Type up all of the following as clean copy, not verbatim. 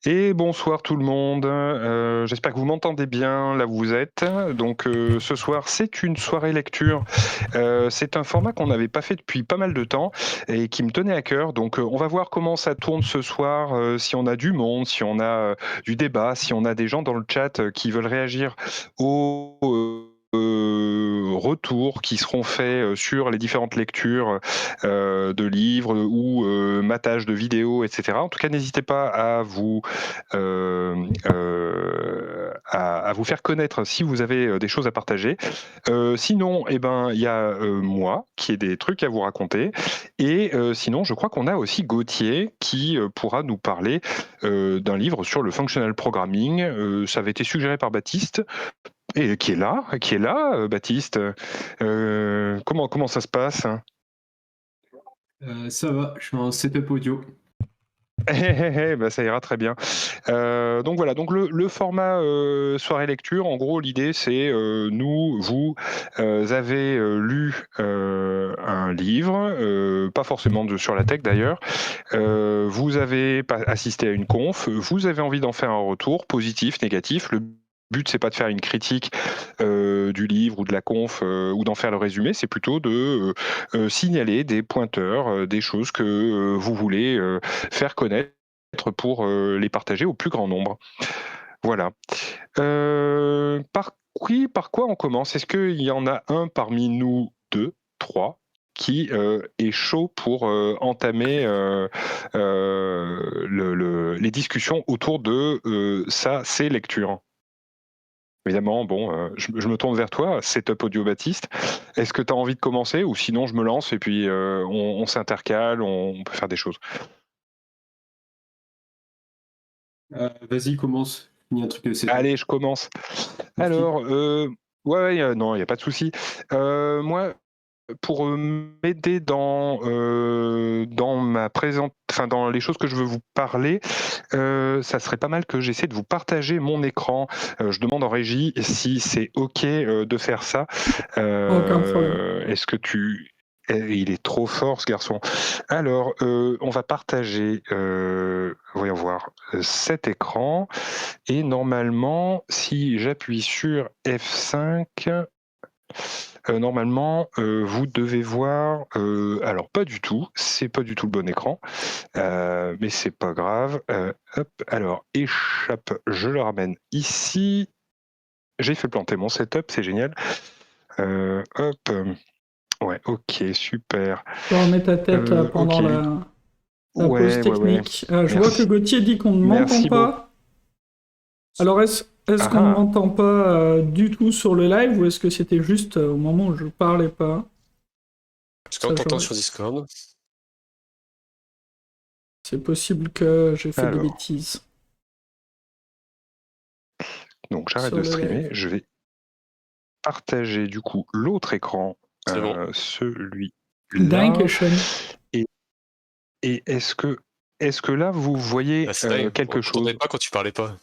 Et bonsoir tout le monde. J'espère que vous m'entendez bien là où vous êtes. Donc ce soir, c'est une soirée lecture. C'est un format qu'on n'avait pas fait depuis pas mal de temps et qui me tenait à cœur. Donc on va voir comment ça tourne ce soir, si on a du monde, si on a du débat, si on a des gens dans le chat qui veulent réagir aux retours qui seront faits sur les différentes lectures de livres ou matage de vidéos, etc. En tout cas, n'hésitez pas à vous faire connaître si vous avez des choses à partager. Sinon, eh ben, il y a moi qui ai des trucs à vous raconter. Et sinon, je crois qu'on a aussi Gauthier qui pourra nous parler d'un livre sur le functional programming. Ça avait été suggéré par Baptiste. Et qui est là, Baptiste. Comment ça se passe? Ça va, je suis en setup audio. Bah, ça ira très bien. Donc voilà, donc le format soirée lecture, en gros, l'idée c'est vous avez lu un livre, pas forcément sur la tech d'ailleurs, vous avez assisté à une conf, vous avez envie d'en faire un retour, positif, négatif. Le but, c'est pas de faire une critique du livre ou de la conf ou d'en faire le résumé, c'est plutôt de signaler des pointeurs, des choses que vous voulez faire connaître pour les partager au plus grand nombre. Voilà. Par quoi on commence? Est-ce qu'il y en a un parmi nous deux, trois, qui est chaud pour entamer les discussions autour de ces lectures? Évidemment, bon, je me tourne vers toi, Setup Audio Baptiste. Est-ce que tu as envie de commencer ou sinon je me lance et puis on s'intercale, on peut faire des choses. Vas-y, commence. Il y a un truc de setup. Allez, je commence. Merci. Alors, non, il n'y a pas de souci. Moi, pour m'aider dans les choses que je veux vous parler, ça serait pas mal que j'essaie de vous partager mon écran. Je demande en régie si c'est OK de faire ça. Aucun problème. Est-ce que tu... Il est trop fort, ce garçon. Alors, on va partager, voyons voir, cet écran. Et normalement, si j'appuie sur F5, normalement, vous devez voir. Alors, pas du tout, c'est pas du tout le bon écran, mais c'est pas grave. Hop, alors, échappe, je le ramène ici. J'ai fait planter mon setup, c'est génial. Hop, ouais, ok, super. Tu remets ta tête pendant Ok, la pause ouais, ouais, ouais. technique. Je vois que Merci, Gauthier dit qu'on ne m'entend merci beaucoup. pas. Alors, est-ce Ah qu'on ne ah. m'entend pas du tout sur le live ou est-ce que c'était juste au moment où je parlais pas? Parce qu'on Ça, t'entend sur Discord. c'est possible que j'ai fait des Alors, bêtises donc j'arrête sur de le streamer. live. Je vais partager du coup l'autre écran, C'est bon. celui-là. Dankeschön. Et est-ce que là vous voyez Ah, c'est dingue. quelque On t'entendait chose? pas quand tu parlais pas.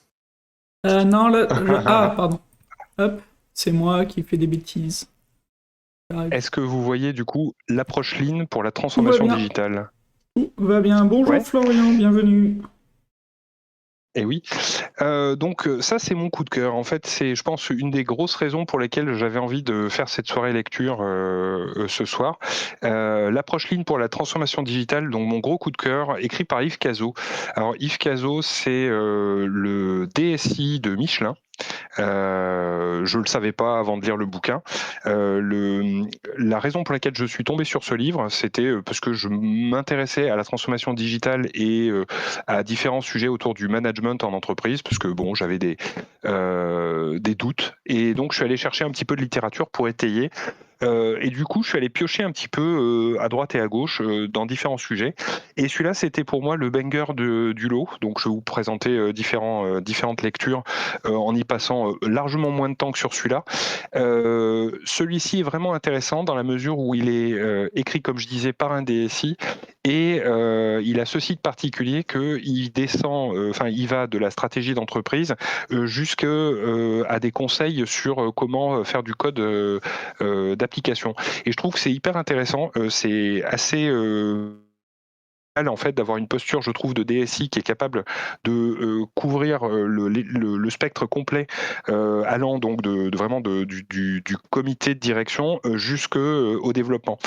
Non, là, ah, pardon. Hop, c'est moi qui fais des bêtises. J'arrive. Est-ce que vous voyez du coup l'approche ligne pour la Tout va transformation bien. digitale? Tout va bien. Bonjour Ouais. Florian, bienvenue. Eh oui. Donc ça c'est mon coup de cœur. En fait, c'est, je pense, une des grosses raisons pour lesquelles j'avais envie de faire cette soirée lecture ce soir. L'approche ligne pour la transformation digitale, donc mon gros coup de cœur, écrit par Yves Cazot. Alors Yves Cazot, c'est le DSI de Michelin. Je le savais pas avant de lire le bouquin. La raison pour laquelle je suis tombé sur ce livre, c'était parce que je m'intéressais à la transformation digitale et à différents sujets autour du management en entreprise, parce que bon, j'avais des doutes, et donc je suis allé chercher un petit peu de littérature pour étayer. Et du coup, je suis allé piocher un petit peu à droite et à gauche dans différents sujets. Et celui-là, c'était pour moi le banger du lot. Donc, je vais vous présenter différentes lectures en y passant largement moins de temps que sur celui-là. Celui-ci est vraiment intéressant dans la mesure où il est écrit, comme je disais, par un DSI. Et il a ceci de particulier qu'il descend, il va de la stratégie d'entreprise jusqu'à des conseils sur comment faire du code d'application. Et je trouve que c'est hyper intéressant. C'est assez en fait d'avoir une posture, je trouve, de DSI qui est capable de couvrir le spectre complet, allant donc vraiment du comité de direction jusqu'au développement.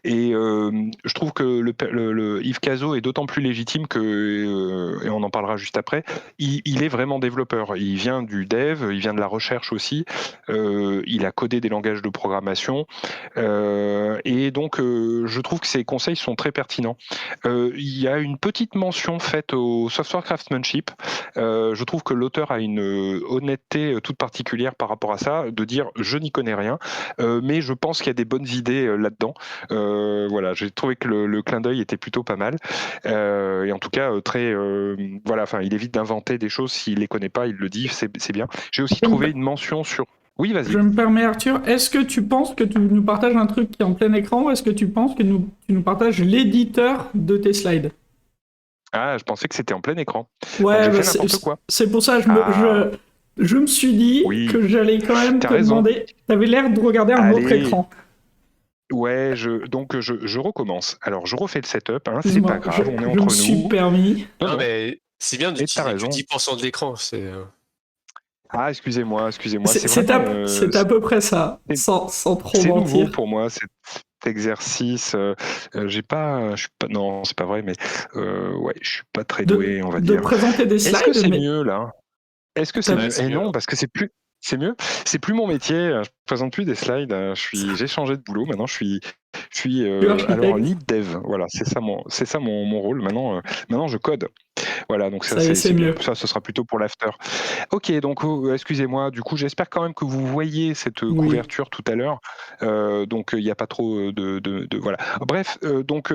Et je trouve que le Yves Cazot est d'autant plus légitime que, et on en parlera juste après, il est vraiment développeur. Il vient du dev, il vient de la recherche aussi, il a codé des langages de programmation, et donc je trouve que ses conseils sont très pertinents. Il y a une petite mention faite au software craftsmanship. Je trouve que l'auteur a une honnêteté toute particulière par rapport à ça, de dire je n'y connais rien, mais je pense qu'il y a des bonnes idées là-dedans. Voilà, j'ai trouvé que le clin d'œil était plutôt pas mal, et en tout cas très, voilà, enfin, il évite d'inventer des choses s'il les connaît pas, il le dit, c'est bien. J'ai aussi trouvé une mention sur. Oui, vas-y. Je me permets, Arthur, est-ce que tu penses que tu nous partages un truc qui est en plein écran ou est-ce que tu penses que tu nous partages l'éditeur de tes slides? Ah, je pensais que c'était en plein écran. Ouais, donc j'ai fait n'importe quoi. c'est pour ça je me suis dit Oui, que j'allais quand même t'as te raison. demander. T'avais l'air de regarder un autre Allez. écran. Ouais, donc je recommence. Alors je refais le setup, hein, c'est Excuse-moi, pas grave, on est je entre me suis nous. permis. Non, non. mais c'est bien Et t'as d'utiliser que raison. 10% de l'écran. Ah, excusez-moi. C'est à peu près ça, sans trop C'est nouveau mentir. pour moi cet exercice. Non, c'est pas vrai, mais ouais, je suis pas très doué, on va De dire. présenter des slides, Est-ce que c'est mais mieux là? Est-ce que c'est Ouais, mieux? c'est Eh mieux, non, ouais. parce que c'est mieux. C'est plus mon métier. Je présente plus des slides. J'ai changé de boulot. Maintenant, je suis alors architecte. lead dev. Voilà, c'est ça mon rôle. Maintenant, je code. Voilà, donc ça, Ça y est, c'est c'est bien. mieux. Ça, ce sera plutôt pour l'after. Ok, donc excusez-moi. Du coup, j'espère quand même que vous voyez cette Oui. couverture tout à l'heure. Donc, il n'y a pas trop de voilà. Bref, donc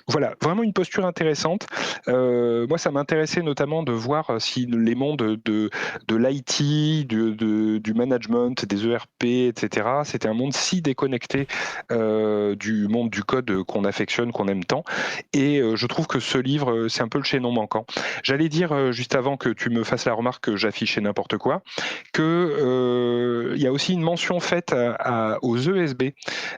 voilà, vraiment une posture intéressante. Moi, ça m'intéressait notamment de voir si les mondes de l'IT, du management, des ERP, etc., c'était un monde si déconnecté du monde du code qu'on affectionne, qu'on aime tant. Et je trouve que ce livre, c'est un peu le chaînon manquant. J'allais dire, juste avant que tu me fasses la remarque que j'affichais n'importe quoi, que il y a aussi une mention faite aux ESB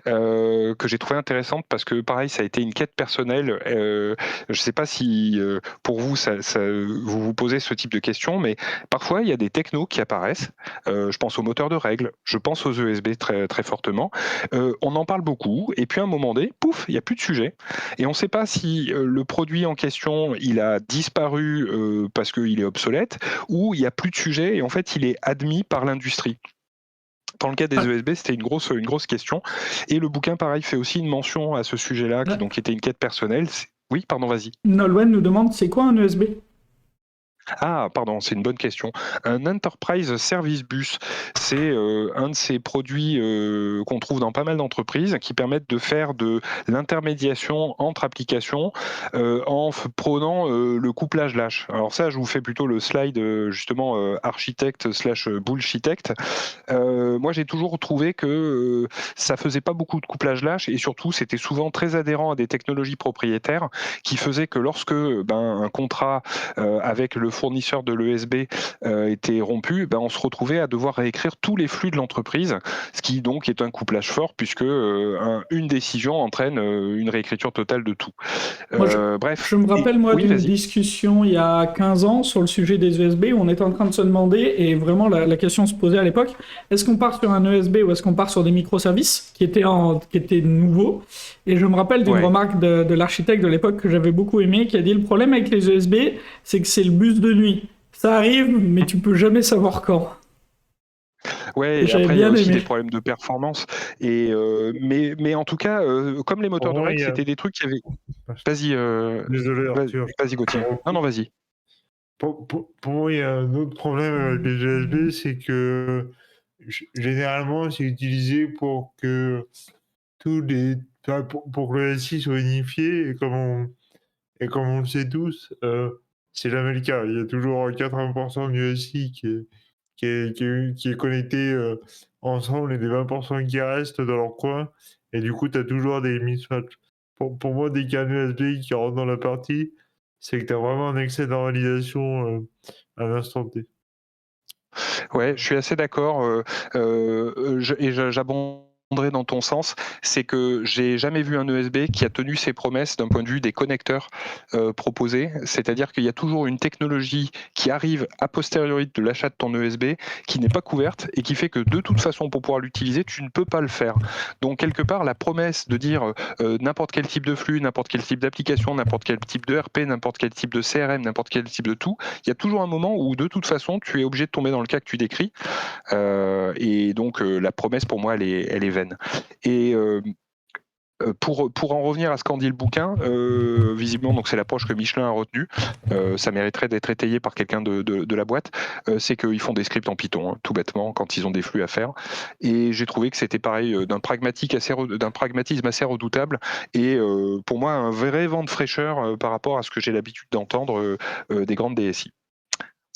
que j'ai trouvé intéressante parce que pareil, ça a été une quête personnelle. Je ne sais pas si pour vous, vous vous posez ce type de questions, mais parfois il y a des technos qui apparaissent. Je pense aux moteurs de règles, je pense aux ESB très, très fortement. On en parle beaucoup, et puis à un moment donné, pouf, il n'y a plus de sujet. Et on ne sait pas si le produit en question, il a disparu parce qu'il est obsolète, ou il n'y a plus de sujet, et en fait, il est admis par l'industrie. Dans le cas des ESB, c'était une grosse question. Et le bouquin, pareil, fait aussi une mention à ce sujet-là, qui donc était une quête personnelle. Oui, pardon, vas-y. Nolwenn nous demande c'est quoi un ESB? Ah, pardon, c'est une bonne question. Un Enterprise Service Bus, c'est un de ces produits qu'on trouve dans pas mal d'entreprises qui permettent de faire de l'intermédiation entre applications en prenant le couplage lâche. Alors ça, je vous fais plutôt le slide justement architecte / bullshitecte. Moi, j'ai toujours trouvé que ça faisait pas beaucoup de couplage lâche et surtout, c'était souvent très adhérent à des technologies propriétaires qui faisaient que lorsque un contrat avec le fournisseur de l'ESB était rompu, on se retrouvait à devoir réécrire tous les flux de l'entreprise, ce qui donc est un couplage fort puisque une décision entraîne une réécriture totale de tout. Bref. Je me rappelle, oui, d'une vas-y. discussion il y a 15 ans sur le sujet des ESB où on était en train de se demander, et vraiment la question se posait à l'époque, est-ce qu'on part sur un ESB ou est-ce qu'on part sur des microservices qui étaient nouveaux? Et je me rappelle d'une remarque de l'architecte de l'époque que j'avais beaucoup aimé, qui a dit le problème avec les ESB, c'est que c'est le bus de nuit. Ça arrive, mais tu peux jamais savoir quand. Ouais, et après il y a aussi des problèmes de performance. Et mais en tout cas, comme les moteurs de règles, c'était des trucs qui avaient. Vas-y. Désolé, Arthur. Vas-y, Gauthier. Non, vas-y. Pour moi, il y a un autre problème avec les ESB, c'est que généralement, c'est utilisé pour que pour que le SI soit unifié, et comme on le sait tous, c'est jamais le cas. Il y a toujours 80% du SI qui est connecté ensemble, et des 20% qui restent dans leur coin, et du coup, tu as toujours des mismatchs. Pour moi, dès qu'il y a un USB qui rentre dans la partie, c'est que tu as vraiment un excès de normalisation à l'instant T. Ouais, je suis assez d'accord. Et j'abonde dans ton sens, c'est que j'ai jamais vu un ESB qui a tenu ses promesses d'un point de vue des connecteurs proposés. C'est-à-dire qu'il y a toujours une technologie qui arrive a posteriori de l'achat de ton ESB qui n'est pas couverte et qui fait que de toute façon, pour pouvoir l'utiliser, tu ne peux pas le faire. Donc quelque part, la promesse de dire n'importe quel type de flux, n'importe quel type d'application, n'importe quel type de RP, n'importe quel type de CRM, n'importe quel type de tout, il y a toujours un moment où de toute façon, tu es obligé de tomber dans le cas que tu décris. Et donc la promesse pour moi elle est vaine. Et pour en revenir à ce qu'en dit le bouquin, visiblement donc c'est l'approche que Michelin a retenue, ça mériterait d'être étayé par quelqu'un de la boîte, c'est qu'ils font des scripts en Python, tout bêtement, quand ils ont des flux à faire. Et j'ai trouvé que c'était pareil, d'un pragmatisme assez redoutable, et pour moi un vrai vent de fraîcheur par rapport à ce que j'ai l'habitude d'entendre des grandes DSI.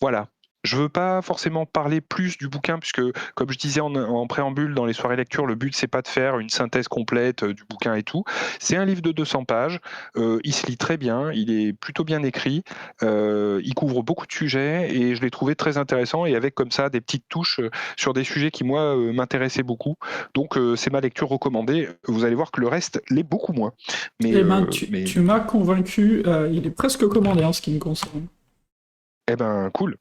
Voilà. Je ne veux pas forcément parler plus du bouquin, puisque, comme je disais en préambule dans les soirées lecture, le but, c'est pas de faire une synthèse complète du bouquin et tout. C'est un livre de 200 pages. Il se lit très bien. Il est plutôt bien écrit. Il couvre beaucoup de sujets et je l'ai trouvé très intéressant et avec comme ça des petites touches sur des sujets qui, moi, m'intéressaient beaucoup. Donc, c'est ma lecture recommandée. Vous allez voir que le reste l'est beaucoup moins. Mais, tu m'as convaincu. Il est presque commandé en ce qui me concerne. Eh ben, cool.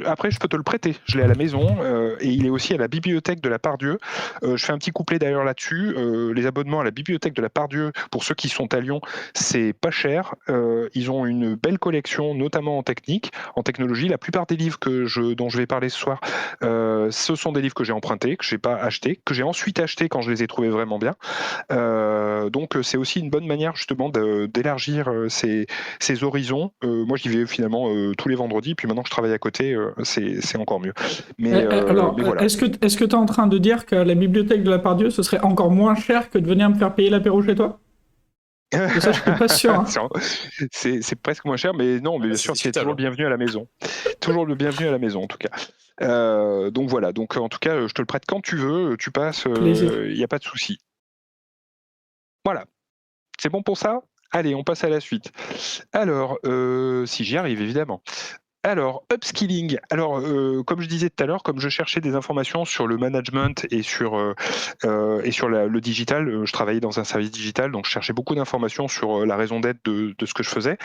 Après, je peux te le prêter. Je l'ai à la maison et il est aussi à la bibliothèque de la Pardieu. Je fais un petit couplet d'ailleurs là-dessus. Les abonnements à la bibliothèque de la Pardieu, pour ceux qui sont à Lyon, c'est pas cher. Ils ont une belle collection, notamment en technique, en technologie. La plupart des livres dont je vais parler ce soir, ce sont des livres que j'ai empruntés, que j'ai pas achetés, que j'ai ensuite achetés quand je les ai trouvés vraiment bien. Donc, c'est aussi une bonne manière justement d'élargir ses horizons. Moi, j'y vais finalement tous les vendredis. Puis maintenant que je travaille à côté, c'est encore mieux. Mais voilà. Est-ce que tu es en train de dire que la bibliothèque de la Pardieu, ce serait encore moins cher que de venir me faire payer l'apéro chez toi? Ça, je suis pas sûr. Hein. C'est presque moins cher, mais non, mais bien sûr, c'est toujours le bienvenu à la maison. Toujours le bienvenu à la maison, en tout cas. Donc voilà, donc en tout cas, je te le prête quand tu veux, tu passes, il n'y a pas de souci. Voilà. C'est bon pour ça? Allez, on passe à la suite. Alors, si j'y arrive, évidemment. Alors, upskilling. Alors, comme je disais tout à l'heure, comme je cherchais des informations sur le management et sur le digital, je travaillais dans un service digital, donc je cherchais beaucoup d'informations sur la raison d'être de ce que je faisais.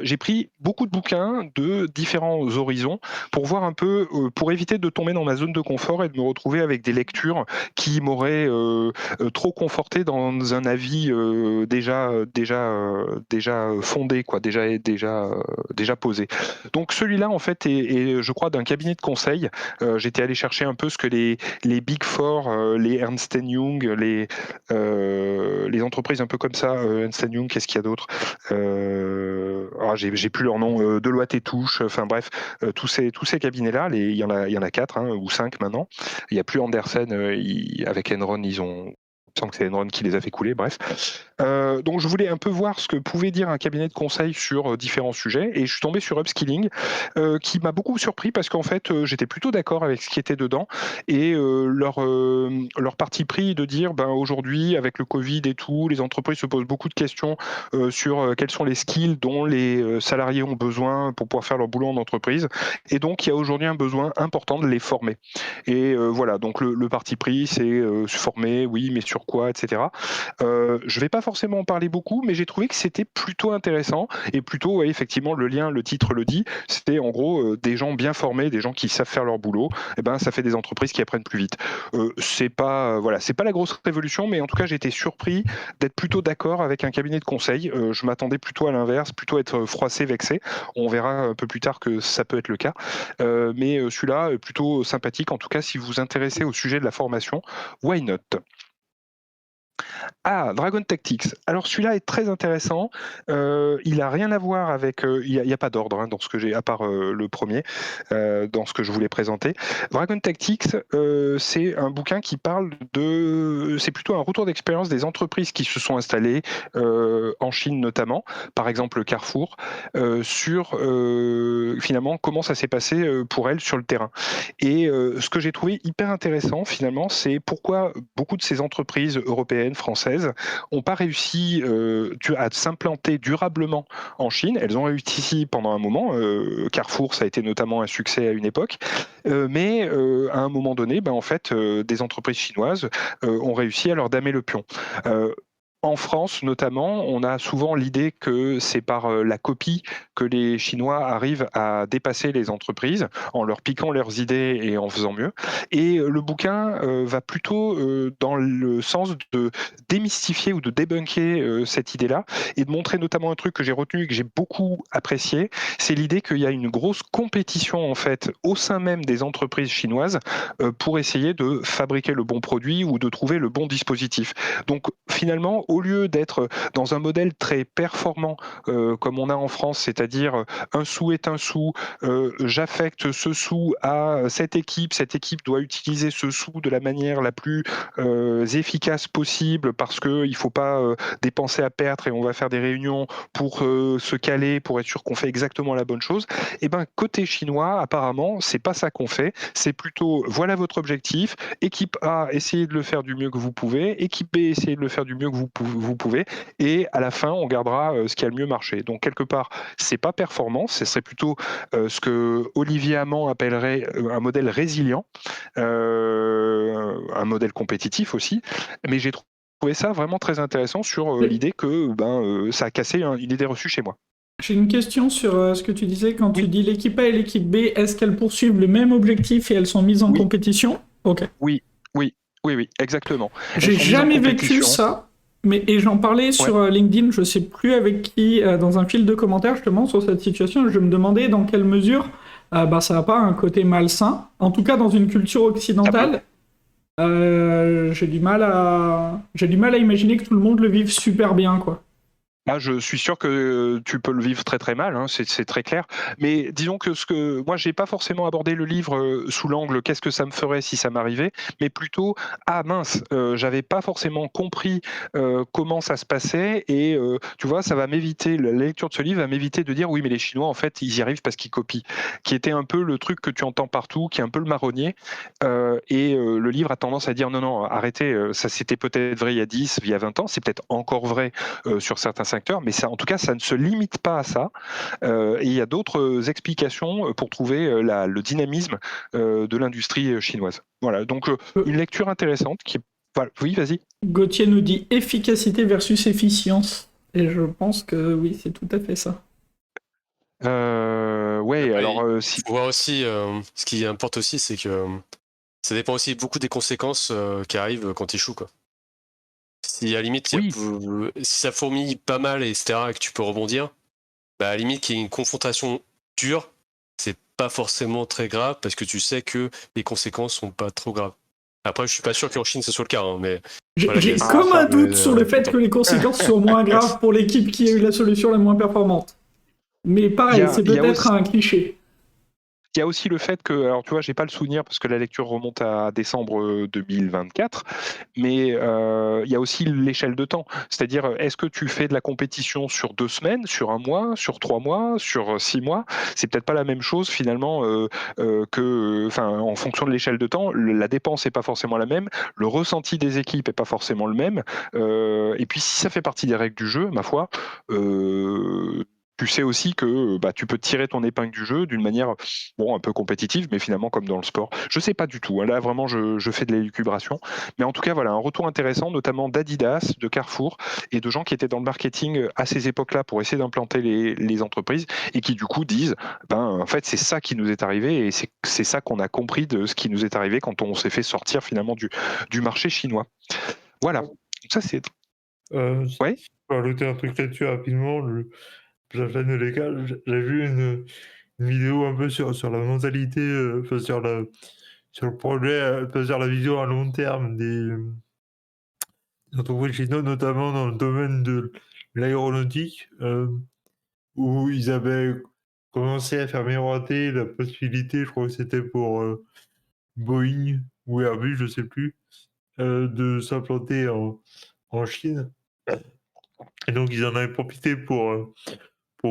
J'ai pris beaucoup de bouquins de différents horizons pour voir un peu, pour éviter de tomber dans ma zone de confort et de me retrouver avec des lectures qui m'auraient trop conforté dans un avis déjà fondé, quoi, déjà posé. Donc celui-là, en fait, est je crois, d'un cabinet de conseil. J'étais allé chercher un peu ce que les Big Four, les Ernst & Young, les entreprises un peu comme ça, Ernst & Young, qu'est-ce qu'il y a d'autre j'ai plus leur nom, Deloitte et Touche, enfin bref, tous ces cabinets-là, il y en a 4 ou 5 maintenant. Il n'y a plus Andersen, avec Enron, il me semble que c'est Enron qui les a fait couler, bref. Donc je voulais un peu voir ce que pouvait dire un cabinet de conseil sur différents sujets, et je suis tombé sur Upskilling, qui m'a beaucoup surpris parce qu'en fait j'étais plutôt d'accord avec ce qui était dedans, et leur parti pris de dire aujourd'hui avec le Covid et tout, les entreprises se posent beaucoup de questions sur quels sont les skills dont les salariés ont besoin pour pouvoir faire leur boulot en entreprise, et donc il y a aujourd'hui un besoin important de les former. Et voilà, donc le parti pris c'est se former, oui, mais sur quoi, etc. Je vais pas forcément en parler beaucoup, mais j'ai trouvé que c'était plutôt intéressant, et plutôt, ouais, effectivement, le titre le dit, c'était en gros des gens bien formés, des gens qui savent faire leur boulot, et ça fait des entreprises qui apprennent plus vite. C'est pas la grosse révolution, mais en tout cas j'ai été surpris d'être plutôt d'accord avec un cabinet de conseil. Je m'attendais plutôt à l'inverse, plutôt à être froissé, vexé. On verra un peu plus tard que ça peut être le cas. Mais celui-là est plutôt sympathique, en tout cas si vous vous intéressez au sujet de la formation, why not? Ah, Dragon Tactics. Alors celui-là est très intéressant. Il n'a rien à voir avec. Il n'y a pas d'ordre dans ce que j'ai, à part le premier, dans ce que je voulais présenter. Dragon Tactics, c'est un bouquin qui parle de. C'est plutôt un retour d'expérience des entreprises qui se sont installées en Chine notamment, par exemple Carrefour, sur finalement comment ça s'est passé pour elles sur le terrain. Et ce que j'ai trouvé hyper intéressant finalement, c'est pourquoi beaucoup de ces entreprises européennes, françaises, françaises n'ont pas réussi à s'implanter durablement en Chine. Elles ont réussi pendant un moment. Carrefour, ça a été notamment un succès à une époque. Mais à un moment donné, en fait, des entreprises chinoises ont réussi à leur damer le pion. En France, notamment, on a souvent l'idée que c'est par la copie que les Chinois arrivent à dépasser les entreprises en leur piquant leurs idées et en faisant mieux. Et le bouquin va plutôt dans le sens de démystifier ou de débunker cette idée-là et de montrer notamment un truc que j'ai retenu et que j'ai beaucoup apprécié, c'est l'idée qu'il y a une grosse compétition en fait au sein même des entreprises chinoises pour essayer de fabriquer le bon produit ou de trouver le bon dispositif. Donc finalement, au lieu d'être dans un modèle très performant comme on a en France, c'est-à-dire un sou est un sou, j'affecte ce sou à cette équipe doit utiliser ce sou de la manière la plus efficace possible parce qu'il ne faut pas dépenser à perdre et on va faire des réunions pour se caler, pour être sûr qu'on fait exactement la bonne chose. Et côté chinois, apparemment, c'est pas ça qu'on fait, c'est plutôt voilà votre objectif, équipe A, essayez de le faire du mieux que vous pouvez, équipe B, essayez de le faire du mieux que vous pouvez, et à la fin, on gardera ce qui a le mieux marché. Donc, quelque part, c'est pas performant, ce serait plutôt ce que Olivier Amand appellerait un modèle résilient, un modèle compétitif aussi, mais j'ai trouvé ça vraiment très intéressant sur l'idée que ça a cassé une idée reçue chez moi. J'ai une question sur ce que tu disais quand tu dis l'équipe A et l'équipe B, est-ce qu'elles poursuivent le même objectif et elles sont mises en compétition ? Ok. Oui, exactement. J'ai jamais vécu ça, et j'en parlais sur LinkedIn, je sais plus avec qui, dans un fil de commentaires justement sur cette situation, je me demandais dans quelle mesure ça n'a pas un côté malsain, en tout cas dans une culture occidentale. J'ai du mal à imaginer que tout le monde le vive super bien, quoi. Je suis sûr que tu peux le vivre très très mal, hein, c'est très clair. Mais disons que moi, j'ai pas forcément abordé le livre sous l'angle qu'est-ce que ça me ferait si ça m'arrivait, mais plutôt mince, j'avais pas forcément compris comment ça se passait et tu vois, ça va m'éviter la lecture de ce livre va m'éviter de dire oui, mais les Chinois en fait ils y arrivent parce qu'ils copient, qui était un peu le truc que tu entends partout, qui est un peu le marronnier. Et le livre a tendance à dire non, arrêtez, ça c'était peut-être vrai il y a 10, il y a 20 ans, c'est peut-être encore vrai sur certains secteurs, mais ça, en tout cas, ça ne se limite pas à ça. Et il y a d'autres explications pour trouver le dynamisme de l'industrie chinoise. Voilà, donc une lecture intéressante qui... Voilà. Oui, vas-y. Gauthier nous dit efficacité versus efficience. Et je pense que oui, c'est tout à fait ça. Ouais, alors... Il faut voir aussi, ce qui importe aussi, c'est que ça dépend aussi beaucoup des conséquences qui arrivent quand tu échoues, quoi. Si à la limite, si ça fourmille pas mal, etc., et que tu peux rebondir, à la limite qu'il y ait une confrontation dure, c'est pas forcément très grave parce que tu sais que les conséquences sont pas trop graves. Après, je suis pas sûr qu'en Chine ce soit le cas, hein, mais j'ai comme un doute sur le fait que les conséquences soient moins graves pour l'équipe qui a eu la solution la moins performante. Mais pareil, c'est peut-être un cliché. Il y a aussi le fait que, alors tu vois, j'ai pas le souvenir parce que la lecture remonte à décembre 2024, mais il y a aussi l'échelle de temps. C'est-à-dire, est-ce que tu fais de la compétition sur 2 semaines, sur 1 mois, sur 3 mois, sur 6 mois ? C'est peut-être pas la même chose finalement en fonction de l'échelle de temps. La dépense n'est pas forcément la même, le ressenti des équipes n'est pas forcément le même. Et puis si ça fait partie des règles du jeu, ma foi, tu sais aussi que tu peux tirer ton épingle du jeu d'une manière un peu compétitive, mais finalement comme dans le sport. Je sais pas du tout. Là, vraiment, je fais de l'élucubration. Mais en tout cas, voilà, un retour intéressant, notamment d'Adidas, de Carrefour et de gens qui étaient dans le marketing à ces époques-là pour essayer d'implanter les entreprises et qui, du coup, disent en fait, c'est ça qui nous est arrivé et c'est ça qu'on a compris de ce qui nous est arrivé quand on s'est fait sortir finalement du marché chinois. Voilà. Ça, c'est... Ouais. Je peux rajouter un truc là-dessus rapidement. J'enchaîne les gars. J'ai vu une vidéo un peu sur la mentalité, sur le projet, sur la vision à long terme des entreprises chinoises, notamment dans le domaine de l'aéronautique, où ils avaient commencé à faire miroiter la possibilité, je crois que c'était pour Boeing ou Airbus, je sais plus, de s'implanter en Chine. Et donc ils en avaient profité pour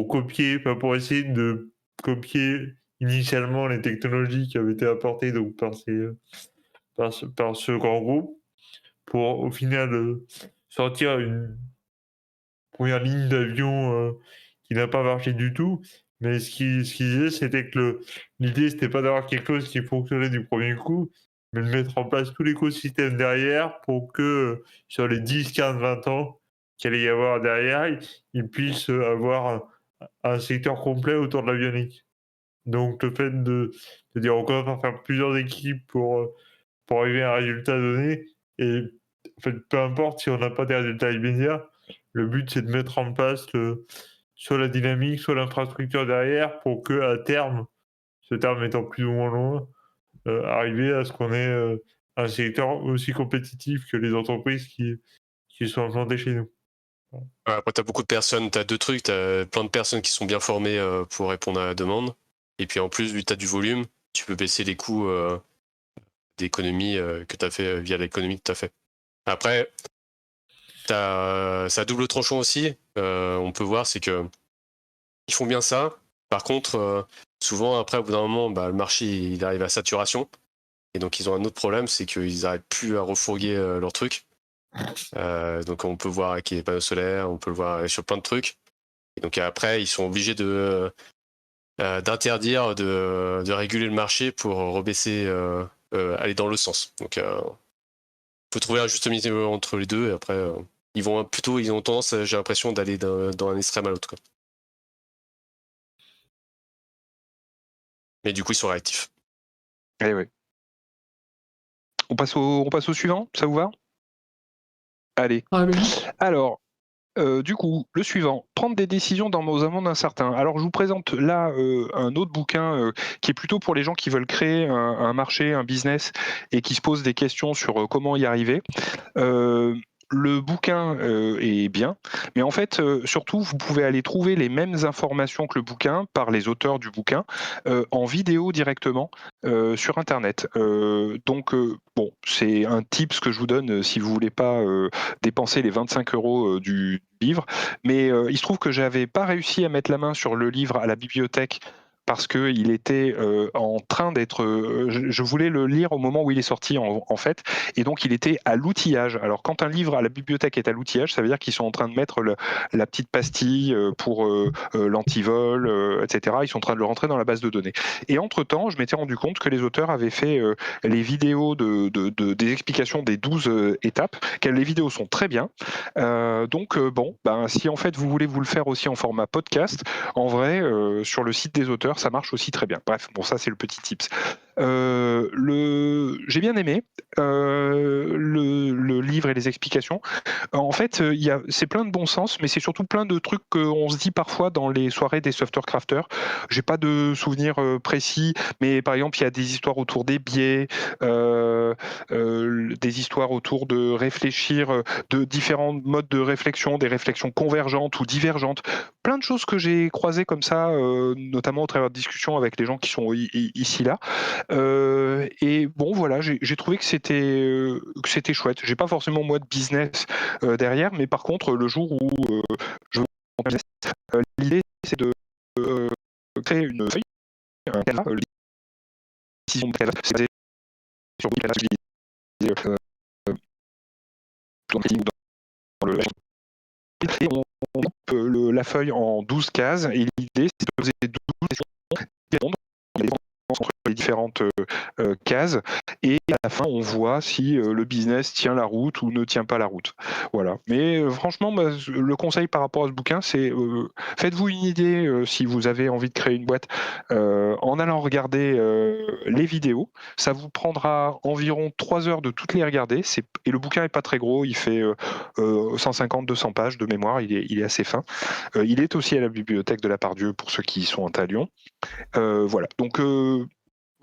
copier, pour essayer de copier initialement les technologies qui avaient été apportées donc par ce grand groupe, pour au final sortir une première ligne d'avion qui n'a pas marché du tout. Mais ce qu'il disait, c'était que l'idée, c'était pas d'avoir quelque chose qui fonctionnait du premier coup, mais de mettre en place tout l'écosystème derrière pour que sur les 10, 15, 20 ans qu'il allait y avoir derrière, ils puissent avoir un secteur complet autour de l'avionique. Donc le fait de dire on commence par faire plusieurs équipes pour arriver à un résultat donné, et en fait, peu importe si on n'a pas des résultats immédiats, le but c'est de mettre en place soit la dynamique, soit l'infrastructure derrière pour que à terme, ce terme étant plus ou moins loin, arriver à ce qu'on ait un secteur aussi compétitif que les entreprises qui sont implantées chez nous. Après, tu as beaucoup de personnes, tu as deux trucs, tu as plein de personnes qui sont bien formées pour répondre à la demande. Et puis en plus, vu que tu as du volume, tu peux baisser les coûts d'économie que tu as fait via l'économie que tu as fait. Après, ça a double tranchant aussi. On peut voir, c'est que ils font bien ça. Par contre, souvent, après, au bout d'un moment, le marché il arrive à saturation. Et donc, ils ont un autre problème, c'est qu'ils n'arrêtent plus à refourguer leur truc. Donc, on peut voir avec les panneaux solaires, on peut le voir sur plein de trucs. Et donc, après, ils sont obligés d'interdire, de réguler le marché pour rebaisser, aller dans le sens. Donc, faut trouver un juste milieu entre les deux. Et après, ils ont tendance, j'ai l'impression, d'aller dans un extrême à l'autre, quoi. Mais du coup, ils sont réactifs. Eh oui. On passe au suivant, ça vous va? Allez. Ah, bien. Alors, du coup, le suivant, prendre des décisions dans un monde incertain. Alors, je vous présente là un autre bouquin qui est plutôt pour les gens qui veulent créer un marché, un business et qui se posent des questions sur comment y arriver. Le bouquin est bien, mais en fait, surtout, vous pouvez aller trouver les mêmes informations que le bouquin par les auteurs du bouquin en vidéo directement sur Internet. Donc, bon, c'est un tips que je vous donne si vous voulez pas dépenser les 25 € du livre, mais il se trouve que j'avais pas réussi à mettre la main sur le livre à la bibliothèque parce qu'il était en train d'être... je voulais le lire au moment où il est sorti, en fait, et donc il était à l'outillage. Alors, quand un livre à la bibliothèque est à l'outillage, ça veut dire qu'ils sont en train de mettre la petite pastille pour l'antivol, etc. Ils sont en train de le rentrer dans la base de données. Et entre-temps, je m'étais rendu compte que les auteurs avaient fait les vidéos des explications des 12 étapes, que les vidéos sont très bien. Donc, si en fait vous voulez vous le faire aussi en format podcast, en vrai, sur le site des auteurs, ça marche aussi très bien. Bref, bon, ça c'est le petit tips. J'ai bien aimé le livre et les explications. En fait, c'est plein de bon sens, mais c'est surtout plein de trucs qu'on se dit parfois dans les soirées des software crafters. J'ai pas de souvenirs précis, mais par exemple, il y a des histoires autour des biais, des histoires autour de réfléchir, de différents modes de réflexion, des réflexions convergentes ou divergentes. Plein de choses que j'ai croisées comme ça, notamment au travers de discussions avec les gens qui sont ici là. Et bon, voilà, j'ai trouvé que c'était chouette. J'ai pas forcément moi de business derrière, mais par contre, le jour où je veux mon business, l'idée c'est de créer une feuille, un cadre, décision de cadre, c'est basé sur Wikipédia, utilisé dans le marketing ou dans le et on coupe la feuille en 12 cases, et l'idée c'est de poser 12 questions entre les différentes cases, et à la fin on voit si le business tient la route ou ne tient pas la route. Voilà. Mais franchement, le conseil par rapport à ce bouquin, c'est faites-vous une idée si vous avez envie de créer une boîte en allant regarder les vidéos. Ça vous prendra environ 3 heures de toutes les regarder, et le bouquin est pas très gros, il fait 150-200 pages de mémoire, il est assez fin. Il est aussi à la bibliothèque de la Pardieu pour ceux qui sont à Lyon. Voilà, donc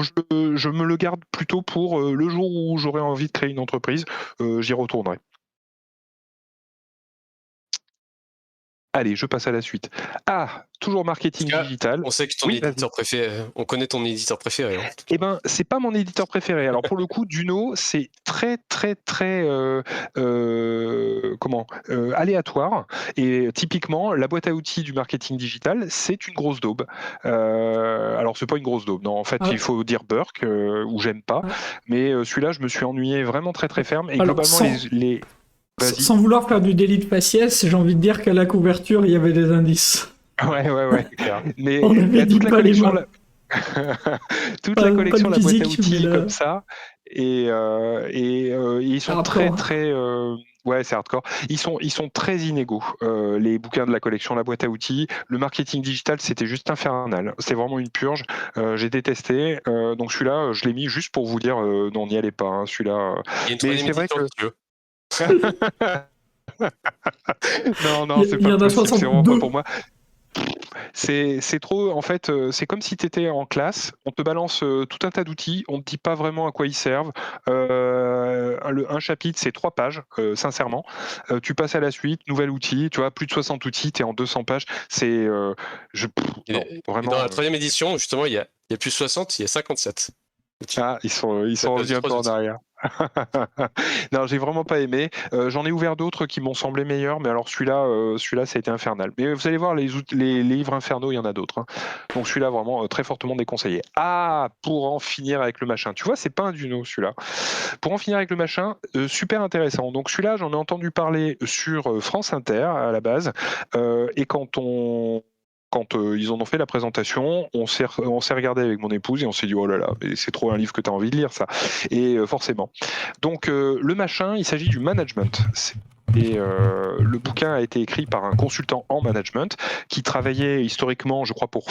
je me le garde plutôt pour le jour où j'aurai envie de créer une entreprise, j'y retournerai. Allez, je passe à la suite. Ah, toujours marketing digital. On sait que ton éditeur préféré, on connaît ton éditeur préféré. Hein. Eh ben, c'est pas mon éditeur préféré. Alors pour le coup, Duno, c'est très aléatoire. Et typiquement, la boîte à outils du marketing digital, c'est une grosse daube. Alors c'est pas une grosse daube. Non, en fait, il faut dire Burke ou j'aime pas. Mais celui-là, je me suis ennuyé vraiment très ferme. Et alors, globalement, Vas-y. Sans vouloir faire du délit de faciès, j'ai envie de dire qu'à la couverture, il y avait des indices. Ouais. Mais On avait dit toute la pas les collection, mains. toute Pas la de collection, la boîte à physique, mais outils là... comme ça, et ils sont Hardcore. très ouais, c'est hardcore. Ils sont très inégaux. Les bouquins de la collection, la boîte à outils, le marketing digital, c'était juste infernal. C'est vraiment une purge. J'ai détesté. Donc celui-là, je l'ai mis juste pour vous dire, non, n'y allez pas. Hein, celui-là. Il y a une Mais troisième c'est vrai édition, que si tu veux. non, c'est Il y pas en a possible. C'est vraiment pas 62. pour moi. C'est trop, en fait, c'est comme si tu étais en classe, on te balance tout un tas d'outils, on ne te dit pas vraiment à quoi ils servent. Un chapitre, c'est 3 pages, sincèrement. Tu passes à la suite, nouvel outil, tu vois, plus de 60 outils, tu es en 200 pages. C'est. Non, Et vraiment. dans la troisième édition, justement, il y a plus 60, il y a 57. Ah, ils sont Ça fait revenus un peu 3 en outils. arrière. Non, j'ai vraiment pas aimé. J'en ai ouvert d'autres qui m'ont semblé meilleurs, mais alors celui-là, ça a été infernal. Mais vous allez voir, les livres infernaux, il y en a d'autres. Hein. Donc celui-là, vraiment, très fortement déconseillé. Ah, pour en finir avec le machin. Tu vois, c'est pas un Duno, celui-là. Pour en finir avec le machin, super intéressant. Donc celui-là, j'en ai entendu parler sur France Inter à la base. Et quand ils en ont fait la présentation, on s'est regardé avec mon épouse et on s'est dit oh là là, mais c'est trop un livre que tu as envie de lire ça. Et forcément. Donc le machin, il s'agit du management. Et le bouquin a été écrit par un consultant en management qui travaillait historiquement, je crois, pour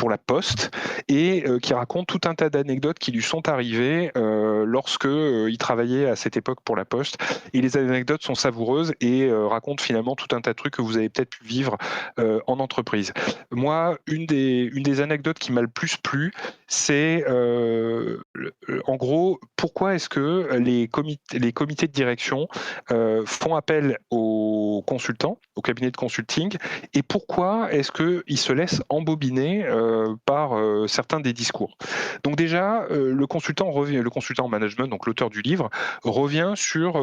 la Poste et qui raconte tout un tas d'anecdotes qui lui sont arrivées lorsque il travaillait à cette époque pour la Poste. Et les anecdotes sont savoureuses et racontent finalement tout un tas de trucs que vous avez peut-être pu vivre en entreprise. Moi, une des anecdotes qui m'a le plus plu, c'est en gros, pourquoi est-ce que les comités de direction font appel aux consultants, au cabinet de consulting, et pourquoi est-ce qu'ils se laissent embobiner par certains des discours. Donc déjà, le consultant en management, donc l'auteur du livre, revient sur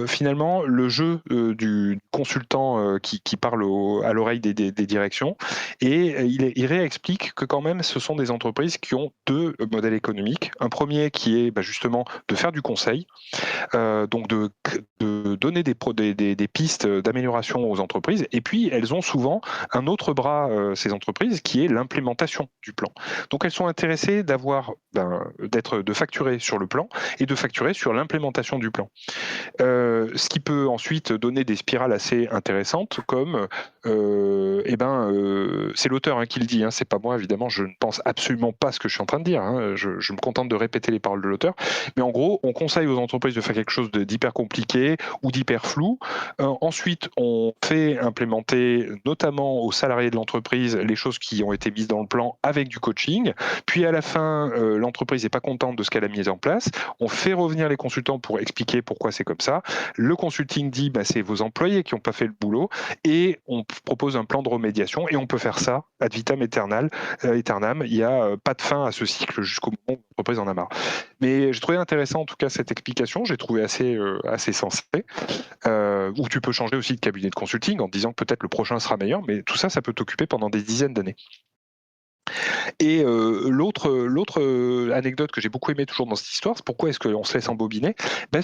finalement le jeu du consultant qui parle à l'oreille des directions, et il réexplique que quand même ce sont des entreprises qui ont 2 modèles économiques. Un premier qui est justement de faire du conseil, donc de donner des pistes d'amélioration aux entreprises. Et puis, elles ont souvent un autre bras, ces entreprises, qui est l'implémentation du plan. Donc, elles sont intéressées de facturer sur le plan et de facturer sur l'implémentation du plan. Ce qui peut ensuite donner des spirales assez intéressantes, comme c'est l'auteur qui le dit, c'est pas moi évidemment, je ne pense absolument pas ce que je suis en train de dire, je me contente de répéter les paroles de l'auteur, mais en gros, on conseille aux entreprises de faire quelque chose d'hyper compliqué ou d'hyper flou. Ensuite, on fait implémenter, notamment aux salariés de l'entreprise, les choses qui ont été mises dans le plan avec du coaching. Puis à la fin, l'entreprise n'est pas contente de ce qu'elle a mis en place. On fait revenir les consultants pour expliquer pourquoi c'est comme ça. Le consulting dit c'est vos employés qui n'ont pas fait le boulot et on propose un plan de remédiation et on peut faire ça ad vitam aeternam. Il n'y a pas de fin à ce cycle jusqu'au moment où l'entreprise en a marre. Mais j'ai trouvé intéressant en tout cas cette explication, j'ai trouvé assez sensé. Où tu peux changer aussi de cabinet de consulting en disant que peut-être le prochain sera meilleur, mais tout ça, ça peut t'occuper pendant des dizaines d'années. Et l'autre anecdote que j'ai beaucoup aimé toujours dans cette histoire, c'est pourquoi est-ce qu'on se laisse embobiner ?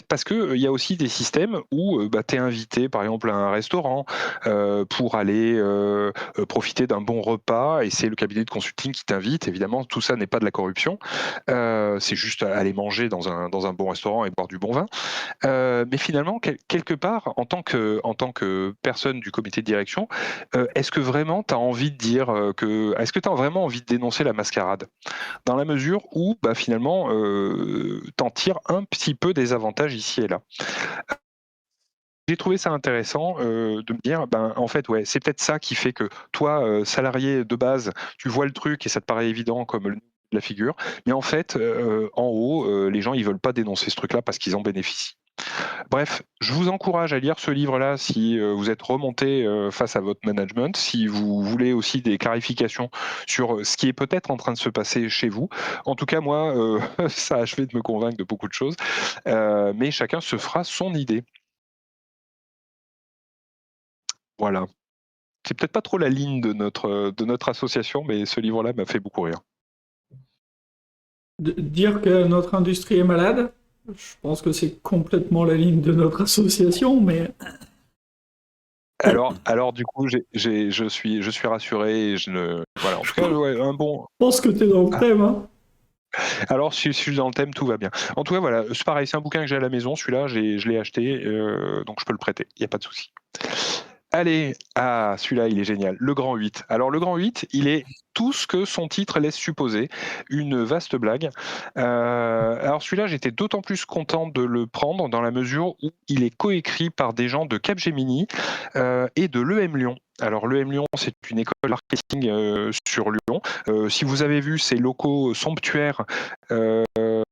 Parce qu'il y a aussi des systèmes où tu es invité par exemple à un restaurant pour aller profiter d'un bon repas et c'est le cabinet de consulting qui t'invite. Évidemment, tout ça n'est pas de la corruption, c'est juste aller manger dans un bon restaurant et boire du bon vin. Mais finalement, quelque part, en tant que personne du comité de direction, est-ce que vraiment tu as envie de dire est-ce que tu as vraiment envie de dénoncer la mascarade ? Dans la mesure où, finalement, t'en tires un petit peu des avantages ici et là. J'ai trouvé ça intéressant de me dire, en fait, ouais, c'est peut-être ça qui fait que toi, salarié de base, tu vois le truc et ça te paraît évident comme le de la figure, mais en fait, en haut, les gens, ils veulent pas dénoncer ce truc-là parce qu'ils en bénéficient. Bref, je vous encourage à lire ce livre-là si vous êtes remonté face à votre management, si vous voulez aussi des clarifications sur ce qui est peut-être en train de se passer chez vous. En tout cas, moi, ça a achevé de me convaincre de beaucoup de choses, mais chacun se fera son idée. Voilà. C'est peut-être pas trop la ligne de notre association, mais ce livre-là m'a fait beaucoup rire. Dire que notre industrie est malade, Je pense que c'est complètement la ligne de notre association, mais Alors du coup, je suis rassuré et je ne. Voilà, en tout cas, ouais, un bon. je pense que tu es dans le thème. Hein. Alors, si je suis dans le thème, tout va bien. En tout cas, voilà, c'est pareil, c'est un bouquin que j'ai à la maison. Celui-là, je l'ai acheté, donc je peux le prêter. Il n'y a pas de souci. Allez, celui-là, il est génial. Le Grand 8. Alors, le Grand 8, il est tout ce que son titre laisse supposer. Une vaste blague. Alors, celui-là, j'étais d'autant plus content de le prendre dans la mesure où il est coécrit par des gens de Capgemini et de l'EM Lyon. Alors, l'EM Lyon, c'est une école marketing sur Lyon. Si vous avez vu ces locaux somptuaires de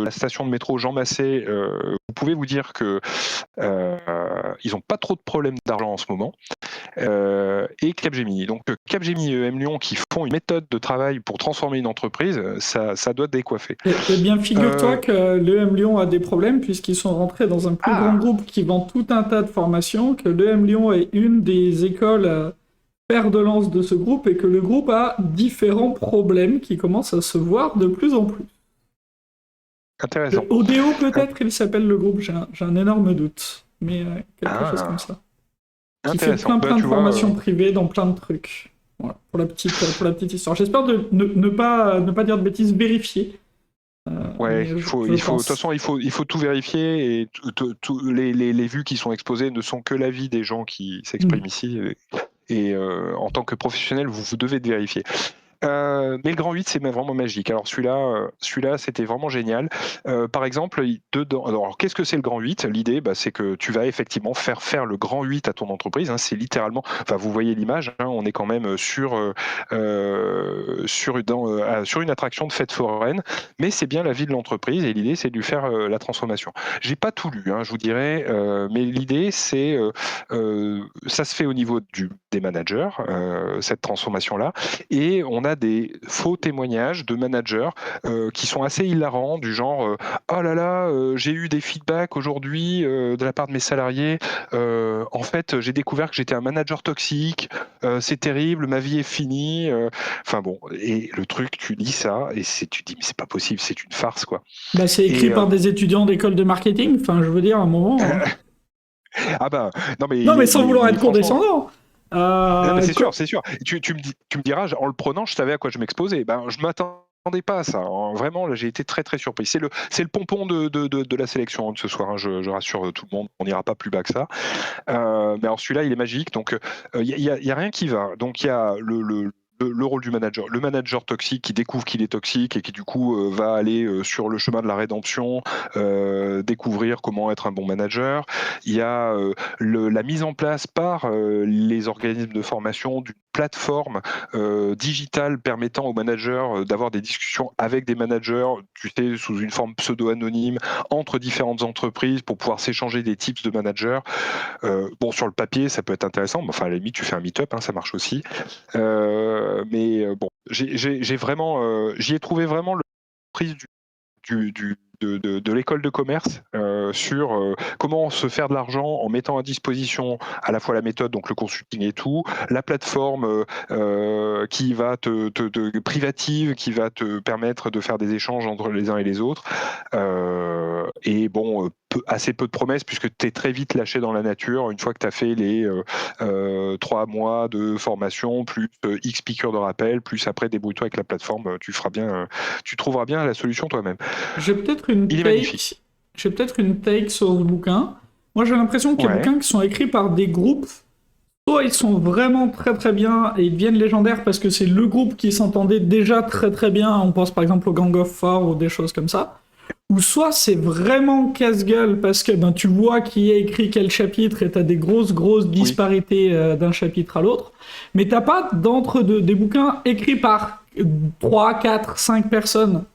la station de métro Jean Massé, vous pouvez vous dire que ils n'ont pas trop de problèmes d'argent en ce moment. Et Capgemini. Donc Capgemini et EM Lyon qui font une méthode de travail pour transformer une entreprise, ça doit décoiffer. Eh bien, figure-toi que l'EM Lyon a des problèmes puisqu'ils sont rentrés dans un plus grand groupe qui vend tout un tas de formations, que l'EM Lyon est une des écoles fer de lance de ce groupe et que le groupe a différents problèmes qui commencent à se voir de plus en plus. Intéressant. ODO peut-être, il s'appelle le groupe, j'ai un énorme doute, mais quelque chose comme ça. Qui fait plein de formations privées dans plein de trucs. Voilà, pour la petite histoire. J'espère de ne pas dire de bêtises, vérifier. Ouais, de toute façon, il faut tout vérifier et les vues qui sont exposées ne sont que l'avis des gens qui s'expriment ici. Et en tant que professionnel, vous devez vérifier. Mais le Grand 8, c'est vraiment magique. Alors celui-là, c'était vraiment génial. Par exemple, alors qu'est-ce que c'est le Grand 8 ? L'idée, c'est que tu vas effectivement faire le Grand 8 à ton entreprise. Hein, c'est littéralement, vous voyez l'image, hein, on est quand même sur une attraction de fête foraine, mais c'est bien la vie de l'entreprise et l'idée, c'est de lui faire la transformation. J'ai pas tout lu, hein, je vous dirais, mais l'idée, c'est ça se fait au niveau des managers, cette transformation-là, et on a des faux témoignages de managers qui sont assez hilarants, du genre oh là là, j'ai eu des feedbacks aujourd'hui de la part de mes salariés. En fait, j'ai découvert que j'étais un manager toxique. C'est terrible, ma vie est finie. Enfin bon, et le truc, tu lis ça et tu dis mais c'est pas possible, c'est une farce quoi. C'est écrit par des étudiants d'école de marketing. Enfin, je veux dire, à un moment. Non mais sans vouloir être condescendant. C'est sûr. Tu me diras, en le prenant, je savais à quoi je m'exposais. Je m'attendais pas à ça. Hein. Vraiment, là, j'ai été très très surpris. C'est le pompon de la sélection de ce soir. Hein. Je rassure tout le monde, on n'ira pas plus bas que ça. Mais alors celui-là, il est magique. Donc il y a rien qui va. Donc il y a le rôle du manager, le manager toxique qui découvre qu'il est toxique et qui du coup va aller sur le chemin de la rédemption, découvrir comment être un bon manager. Il y a la mise en place par les organismes de formation d'une plateforme digitale permettant aux managers d'avoir des discussions avec des managers, tu sais, sous une forme pseudo-anonyme, entre différentes entreprises pour pouvoir s'échanger des tips de managers. Bon, sur le papier, ça peut être intéressant, mais enfin, à la limite, tu fais un meet-up, hein, ça marche aussi. Mais bon, j'ai vraiment, j'y ai trouvé vraiment le prise de l'école de commerce sur comment se faire de l'argent en mettant à disposition à la fois la méthode, donc le consulting et tout, la plateforme qui va privative, qui va te permettre de faire des échanges entre les uns et les autres. Et bon, assez peu de promesses puisque tu es très vite lâché dans la nature une fois que tu as fait les 3 mois de formation, plus X piqûres de rappel, plus après débrouille-toi avec la plateforme, tu trouveras bien la solution toi-même. J'ai peut-être une take sur ce bouquin. Moi, j'ai l'impression qu'il y a des bouquins qui sont écrits par des groupes. Soit ils sont vraiment très très bien et ils deviennent légendaires parce que c'est le groupe qui s'entendait déjà très très bien. On pense par exemple au Gang of Four ou des choses comme ça. Ou soit c'est vraiment casse-gueule parce que tu vois qui a écrit quel chapitre et t'as des grosses disparités d'un chapitre à l'autre. Mais t'as pas des bouquins écrits par 3, 4, 5 personnes.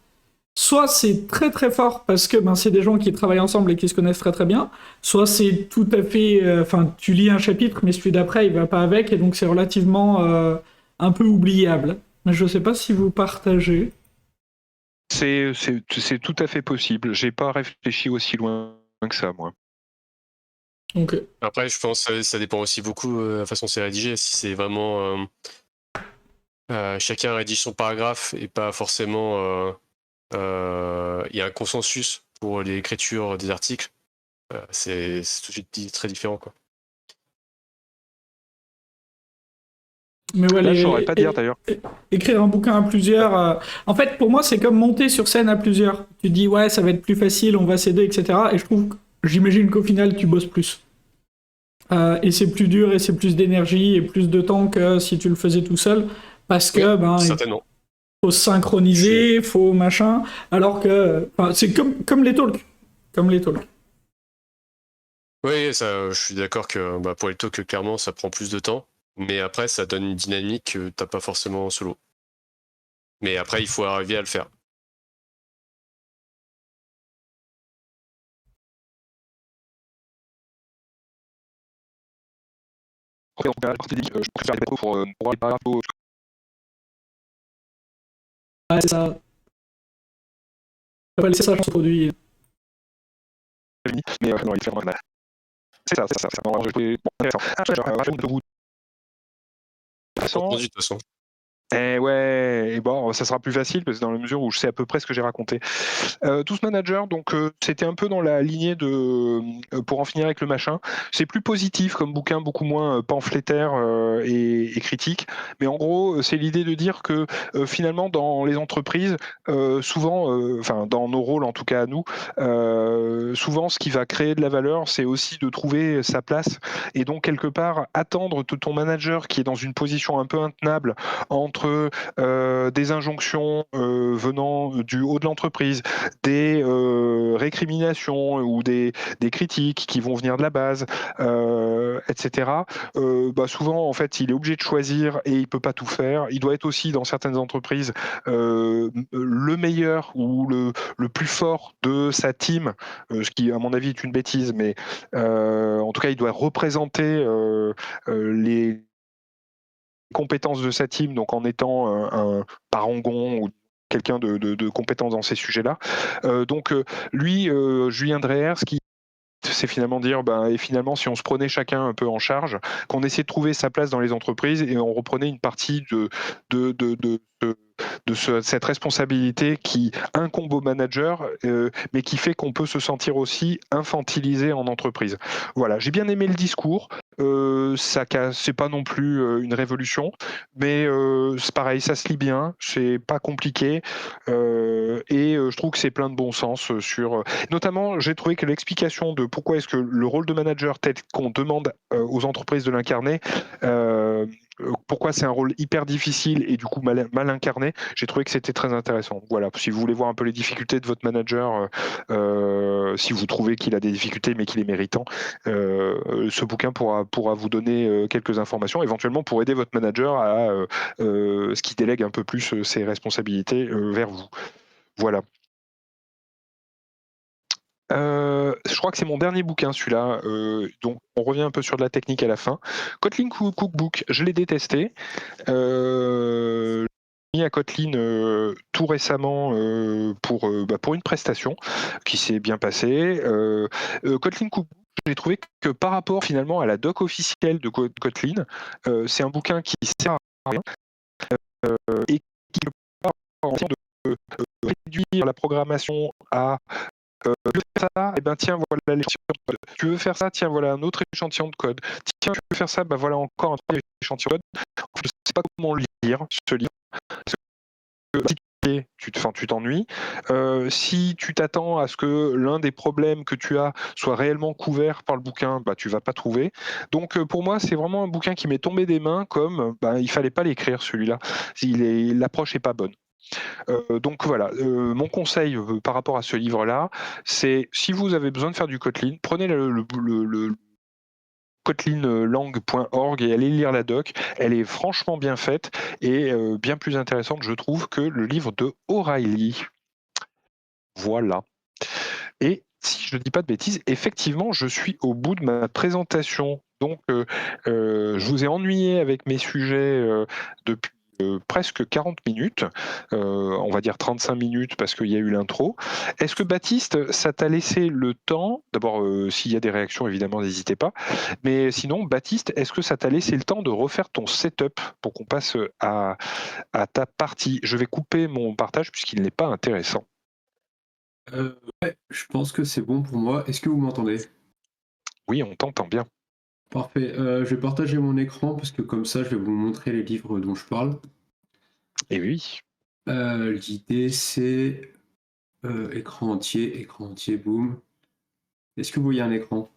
Soit c'est très très fort parce que c'est des gens qui travaillent ensemble et qui se connaissent très très bien, soit c'est tout à fait... tu lis un chapitre mais celui d'après il va pas avec et donc c'est relativement un peu oubliable. Mais je sais pas si vous partagez. C'est tout à fait possible. J'ai pas réfléchi aussi loin que ça, moi. Ok. Après, je pense que ça dépend aussi beaucoup de la façon dont c'est rédigé. Si c'est vraiment... chacun rédige son paragraphe et pas forcément... il y a un consensus pour l'écriture des articles, c'est tout de suite très différent, quoi. Mais ouais, Là, je saurais pas dire d'ailleurs. écrire un bouquin à plusieurs. En fait, pour moi, c'est comme monter sur scène à plusieurs. Tu te dis, ouais, ça va être plus facile, on va s'aider, etc. Et j'imagine qu'au final, tu bosses plus. Et c'est plus dur et c'est plus d'énergie et plus de temps que si tu le faisais tout seul. Parce que, certainement. faut se synchroniser, faut machin. Alors que, c'est comme les talks. Comme les talks. Oui, ça, je suis d'accord que pour les talks, clairement, ça prend plus de temps. Mais après, ça donne une dynamique que t'as pas forcément en solo. Mais après, il faut arriver à le faire. Après, on la partie des je préfère les pour voir les paragraphes. Ouais, c'est ça. On va laisser ça, je pense, produit. Mais non, il fait vraiment mal. C'est ça. Non, je vais... Bon, intéressant. De route. Entendu, de toute façon. Et ouais, et bon, ça sera plus facile parce que dans la mesure où je sais à peu près ce que j'ai raconté. Tous Manager, donc c'était un peu dans la lignée de Pour en finir avec le machin. C'est plus positif comme bouquin, beaucoup moins pamphlétaire et critique. Mais en gros, c'est l'idée de dire que finalement, dans les entreprises, souvent, enfin dans nos rôles en tout cas à nous, souvent ce qui va créer de la valeur, c'est aussi de trouver sa place et donc quelque part attendre que ton manager qui est dans une position un peu intenable entre des injonctions venant du haut de l'entreprise, des récriminations ou des critiques qui vont venir de la base, etc. Souvent, en fait, il est obligé de choisir et il peut pas tout faire. Il doit être aussi, dans certaines entreprises, le meilleur ou le plus fort de sa team, ce qui, à mon avis, est une bêtise, mais en tout cas, il doit représenter les compétences de sa team, donc en étant un parangon ou quelqu'un de compétent dans ces sujets-là. Lui, Julien Dreher, ce qui c'est finalement dire, et finalement, si on se prenait chacun un peu en charge, qu'on essayait de trouver sa place dans les entreprises et on reprenait une partie cette responsabilité qui incombe au manager, mais qui fait qu'on peut se sentir aussi infantilisé en entreprise. Voilà, j'ai bien aimé le discours. C'est pas non plus une révolution, mais c'est pareil, ça se lit bien, c'est pas compliqué, et je trouve que c'est plein de bon sens sur. Notamment, j'ai trouvé que l'explication de pourquoi est-ce que le rôle de manager tel qu'on demande aux entreprises de l'incarner, pourquoi c'est un rôle hyper difficile et du coup mal incarné, j'ai trouvé que c'était très intéressant. Voilà, si vous voulez voir un peu les difficultés de votre manager, si vous trouvez qu'il a des difficultés mais qu'il est méritant, ce bouquin pourra vous donner quelques informations, éventuellement pour aider votre manager à ce qui délègue un peu plus ses responsabilités vers vous. Voilà. Je crois que c'est mon dernier bouquin, celui-là. Donc, on revient un peu sur de la technique à la fin. Kotlin Cookbook, je l'ai détesté. J'ai mis à Kotlin tout récemment pour une prestation qui s'est bien passée. Kotlin Cookbook, j'ai trouvé que par rapport finalement à la doc officielle de Kotlin, c'est un bouquin qui sert à rien et qui parle de réduire la programmation à tu veux faire ça, et ben tiens, voilà l'échantillon de code. Tu veux faire ça, tiens, voilà un autre échantillon de code. Tiens, tu veux faire ça, voilà encore un troisième échantillon de code. Je ne sais pas comment le lire, ce livre. Parce que tu t'ennuies. Si tu t'attends à ce que l'un des problèmes que tu as soit réellement couvert par le bouquin, tu vas pas trouver. Donc pour moi, c'est vraiment un bouquin qui m'est tombé des mains comme il fallait pas l'écrire celui-là. L'approche est pas bonne. Donc voilà, mon conseil par rapport à ce livre-là, c'est si vous avez besoin de faire du Kotlin, prenez le kotlinlang.org et allez lire la doc. Elle est franchement bien faite et bien plus intéressante, je trouve, que le livre de O'Reilly. Voilà. Et si je ne dis pas de bêtises, effectivement, je suis au bout de ma présentation. Donc, je vous ai ennuyé avec mes sujets depuis presque 40 minutes, on va dire 35 minutes parce qu'il y a eu l'intro. Est-ce que Baptiste, ça t'a laissé le temps, d'abord s'il y a des réactions évidemment n'hésitez pas, mais sinon Baptiste, est-ce que ça t'a laissé le temps de refaire ton setup pour qu'on passe à ta partie? Je vais couper mon partage puisqu'il n'est pas intéressant. Ouais, je pense que c'est bon pour moi. Est-ce que vous m'entendez? Oui, on t'entend bien. Parfait. Je vais partager mon écran parce que comme ça, je vais vous montrer les livres dont je parle. Et oui. L'idée, c'est écran entier, boum. Est-ce que vous voyez un écran?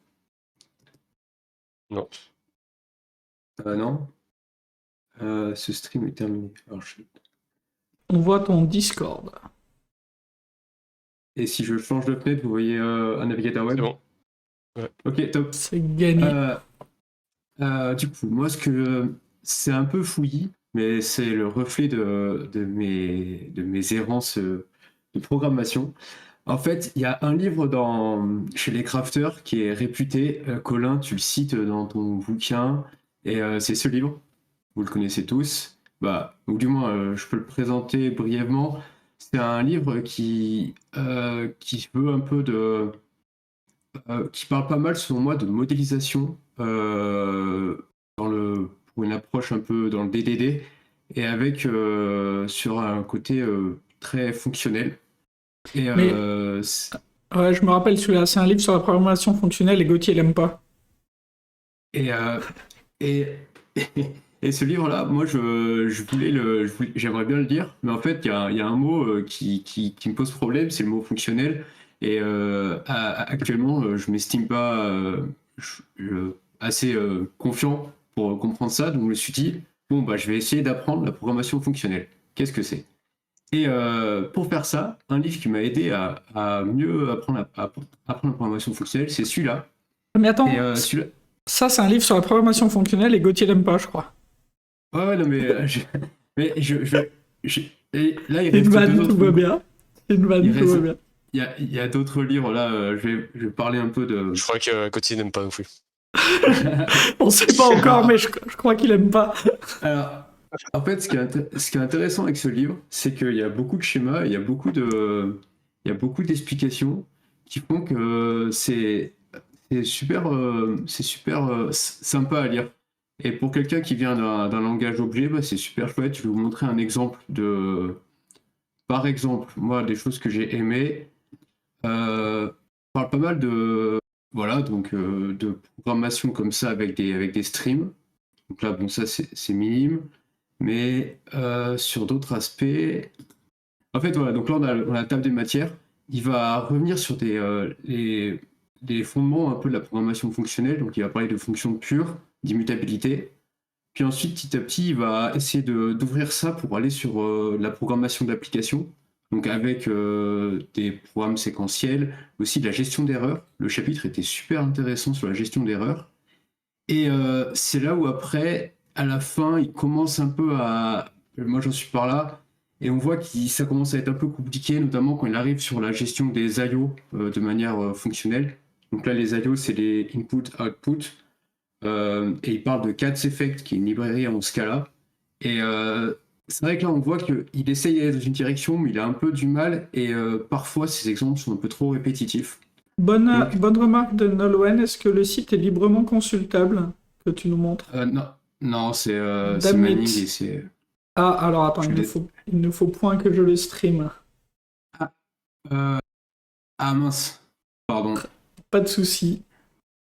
Non. Non. Ce stream est terminé. Alors, On voit ton Discord. Et si je change de fenêtre, vous voyez un navigateur web? C'est bon. Ouais. Ok, top. C'est gagné. Du coup, moi, c'est un peu fouillis, mais c'est le reflet de mes errances de programmation. En fait, il y a un livre chez les crafters qui est réputé. Colin, tu le cites dans ton bouquin, et c'est ce livre. Vous le connaissez tous. Ou du moins, je peux le présenter brièvement. C'est un livre qui veut un peu qui parle pas mal, selon moi, de modélisation pour une approche un peu dans le DDD et avec sur un côté très fonctionnel. Et Ouais, je me rappelle celui-là, c'est un livre sur la programmation fonctionnelle et Gauthier l'aime pas. et, et, et ce livre-là, moi, j'aimerais bien le lire, mais en fait, il y a un mot qui me pose problème, c'est le mot fonctionnel. Et actuellement, je m'estime pas assez confiant pour comprendre ça, donc je me suis dit, bon, je vais essayer d'apprendre la programmation fonctionnelle. Qu'est-ce que c'est? Et pour faire ça, un livre qui m'a aidé à mieux apprendre la programmation fonctionnelle, c'est celui-là. Mais attends, Et celui-là. ça c'est un livre sur la programmation fonctionnelle et Gauthier l'aime pas, je crois. Ouais, non, mais et là, il C'est une reste vanne, deux autres. tout va bien. C'est une vanne, tout va bien. Il y a d'autres livres là. Je vais parler un peu de. Je crois que Gauthier n'aime pas non plus. On sait pas encore, mais je crois qu'il aime pas. Alors, en fait, ce qui est intéressant avec ce livre, c'est qu'il y a beaucoup de schémas, il y a beaucoup d'explications qui font que c'est super, sympa à lire. Et pour quelqu'un qui vient d'un langage objet, c'est super chouette. Je vais vous montrer un exemple par exemple, moi, des choses que j'ai aimées. On parle pas mal de programmation comme ça avec des streams. Donc là, bon, ça c'est minime. Mais sur d'autres aspects. En fait, voilà, donc là on a la table des matières. Il va revenir sur les fondements un peu de la programmation fonctionnelle. Donc il va parler de fonctions pures, d'immutabilité. Puis ensuite, petit à petit, il va essayer d'ouvrir ça pour aller sur la programmation d'application. Donc avec des programmes séquentiels, aussi de la gestion d'erreurs. Le chapitre était super intéressant sur la gestion d'erreurs. Et c'est là où après, à la fin, il commence un peu à... Moi, j'en suis par là. Et on voit que ça commence à être un peu compliqué, notamment quand il arrive sur la gestion des IO de manière fonctionnelle. Donc là, les IO, c'est les input-output. Et il parle de Cats Effect, qui est une librairie en Scala. Et c'est vrai que là, on voit qu'il essaye d'aller dans une direction, mais il a un peu du mal. Et parfois, ses exemples sont un peu trop répétitifs. Bonne remarque de Nolwenn. Est-ce que le site est librement consultable que tu nous montres? Non, c'est Damn Manning it. et c'est... Ah, alors attends, il ne faut point que je le stream. Mince, pardon. Pas de souci.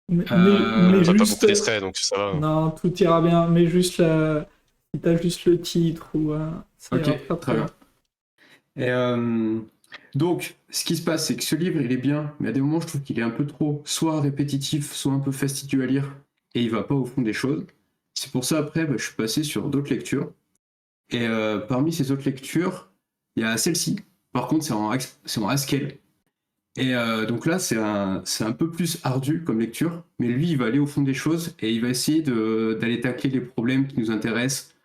Mais T'as juste... pas beaucoup d'extraits, donc ça va. Non, tout ira bien, mais juste si t'as juste le titre ou... ça ira Ok, très bien. Et donc, ce qui se passe, c'est que ce livre, il est bien, mais à des moments, je trouve qu'il est un peu trop soit répétitif, soit un peu fastidieux à lire, et il va pas au fond des choses. C'est pour ça, après, je suis passé sur d'autres lectures. Et parmi ces autres lectures, il y a celle-ci. Par contre, c'est en Haskell. Et donc là, c'est un peu plus ardu comme lecture, mais lui, il va aller au fond des choses et il va essayer d'aller tacler les problèmes qui nous intéressent,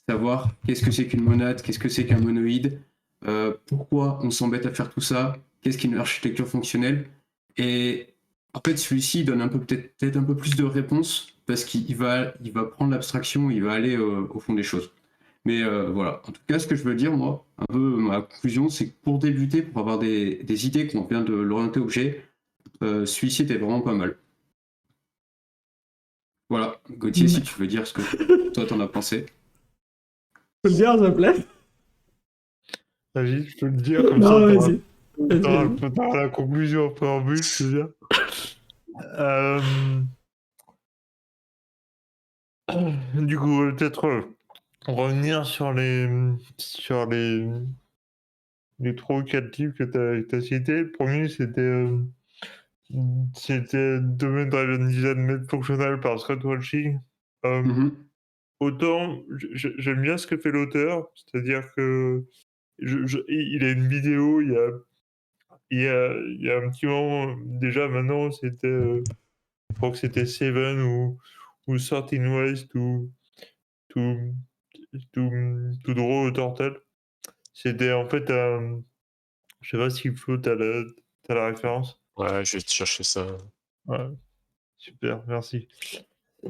savoir qu'est-ce que c'est qu'une monade, qu'est-ce que c'est qu'un monoïde, pourquoi on s'embête à faire tout ça, qu'est-ce qu'une architecture fonctionnelle. Et en fait, celui-ci donne peut-être un peu plus de réponses parce qu'il va prendre l'abstraction, il va aller au fond des choses. Mais voilà, en tout cas, ce que je veux dire, moi, un peu ma conclusion, c'est que pour débuter, pour avoir des idées quand on vient de l'orienter objet, celui-ci était vraiment pas mal. Voilà, Gauthier, si tu veux dire ce que toi t'en as pensé. Tu peux le dire, s'il te plaît? Vas-y, je peux le dire comme Non, ça. vas-y. Dans la conclusion en préambule, je veux dire. Du coup, on va peut-être revenir sur les 3 ou 4 livres que tu as cités. Le premier, c'était Domain Driven Design Made Functional par Scott Walshing. Autant j'aime bien ce que fait l'auteur, c'est-à-dire que il a une vidéo, il y a un petit moment, déjà maintenant, c'était, je crois que c'était Seven ou 13 Ways to, to Draw a Turtle. C'était en fait, je sais pas si Flo, t'as la référence. Ouais, je vais te chercher ça. Ouais, super, merci.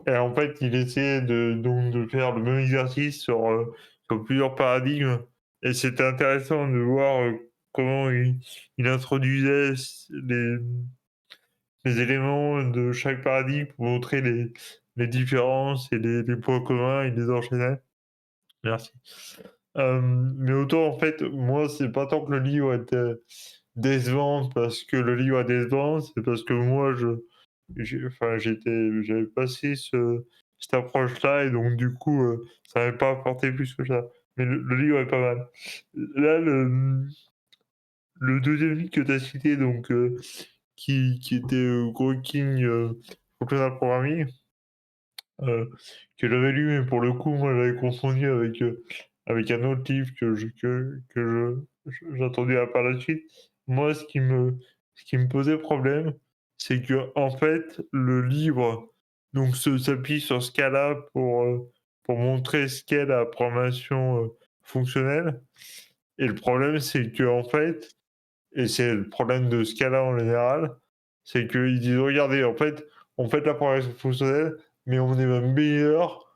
Et en fait, il essayait de faire le même exercice sur plusieurs paradigmes. Et c'était intéressant de voir comment il introduisait les éléments de chaque paradigme pour montrer les différences et les points communs. Il les enchaînait. Merci. Mais autant, en fait, moi, c'est pas tant que le livre était décevant parce que le livre est décevant, c'est parce que moi, j'avais passé cette approche-là et donc du coup, ça m'avait pas apporté plus que ça. Mais le livre est pas mal. Là, le deuxième livre que tu as cité, donc, qui était Grokking Functional Programming, que j'avais lu, mais pour le coup, moi, j'avais confondu avec un autre livre j'attendais par la suite. Moi, ce qui me posait problème, c'est que en fait, le livre donc s'appuie sur Scala pour montrer ce qu'est la programmation fonctionnelle. Et le problème, c'est que en fait, et c'est le problème de Scala en général, c'est qu'ils disent regardez, en fait, on fait la programmation fonctionnelle, mais on est même meilleur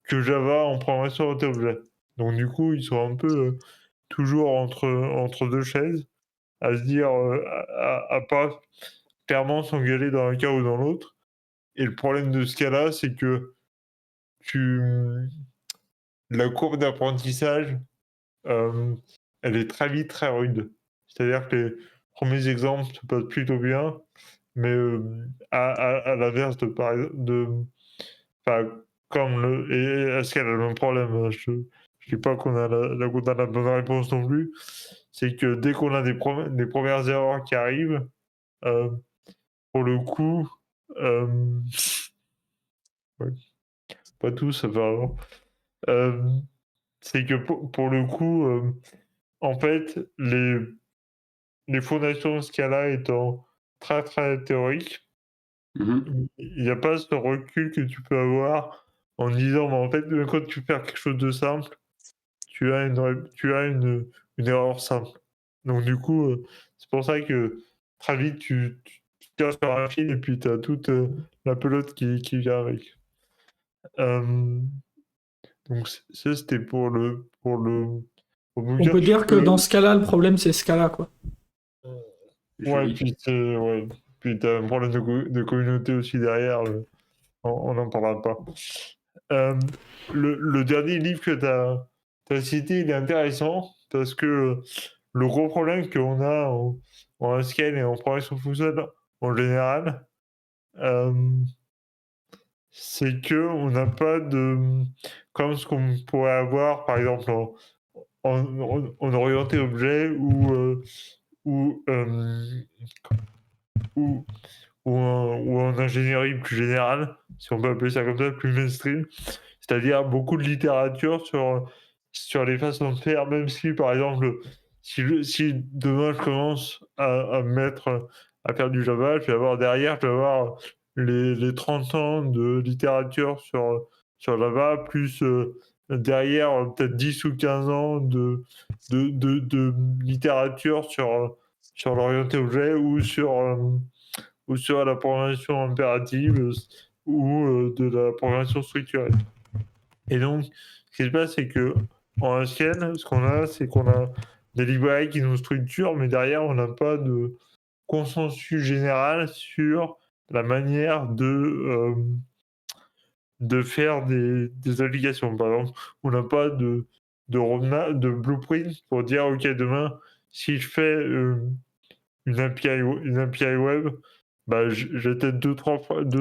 que Java en programmation orientée-objet. Donc du coup, ils sont un peu toujours entre deux chaises, à se dire, à pas clairement s'engager dans un cas ou dans l'autre. Et le problème de ce cas-là, c'est que la courbe d'apprentissage, elle est très vite très rude. C'est-à-dire que les premiers exemples se passent plutôt bien, mais à l'inverse comme est-ce qu'elle a le même problème? Je dis pas qu'on a la bonne réponse non plus. C'est que dès qu'on a des premières erreurs qui arrivent, pour le coup, ouais, pas tous apparemment, c'est que pour le coup, en fait, les fondations Scala étant très très théoriques, il n'y a pas ce recul que tu peux avoir en disant, en fait, même quand tu fais quelque chose de simple, tu as une erreur simple. Donc du coup, c'est pour ça que très vite, tu tires sur un fil et puis tu as toute la pelote qui vient avec. Donc ça, c'était pour On peut dire que dans ce cas-là, le problème, c'est Scala, quoi. Ouais, puis t'as un problème de communauté aussi derrière, on n'en parlera pas. Le dernier livre que t'as cité, il est intéressant parce que le gros problème qu'on a en Haskell et en programmation fonctionnelle en général, c'est que on n'a pas comme ce qu'on pourrait avoir par exemple en orienté objet ou, ou en ingénierie plus générale, si on peut appeler ça comme ça, plus mainstream, c'est-à-dire beaucoup de littérature sur les façons de faire, même si par exemple, si demain je commence à me mettre à faire du Java, je vais avoir les 30 ans de littérature sur Java, plus derrière peut-être 10 ou 15 ans de littérature sur l'orienté objet ou sur la programmation impérative ou de la programmation structurelle. Et donc, ce qui se passe, c'est que en Haskell, ce qu'on a, c'est qu'on a des librairies qui nous structurent, mais derrière, on n'a pas de consensus général sur la manière de faire des applications. Par exemple, on n'a pas de roadmap, de blueprint pour dire, OK, demain, si je fais une API web, bah, j'ai peut-être deux,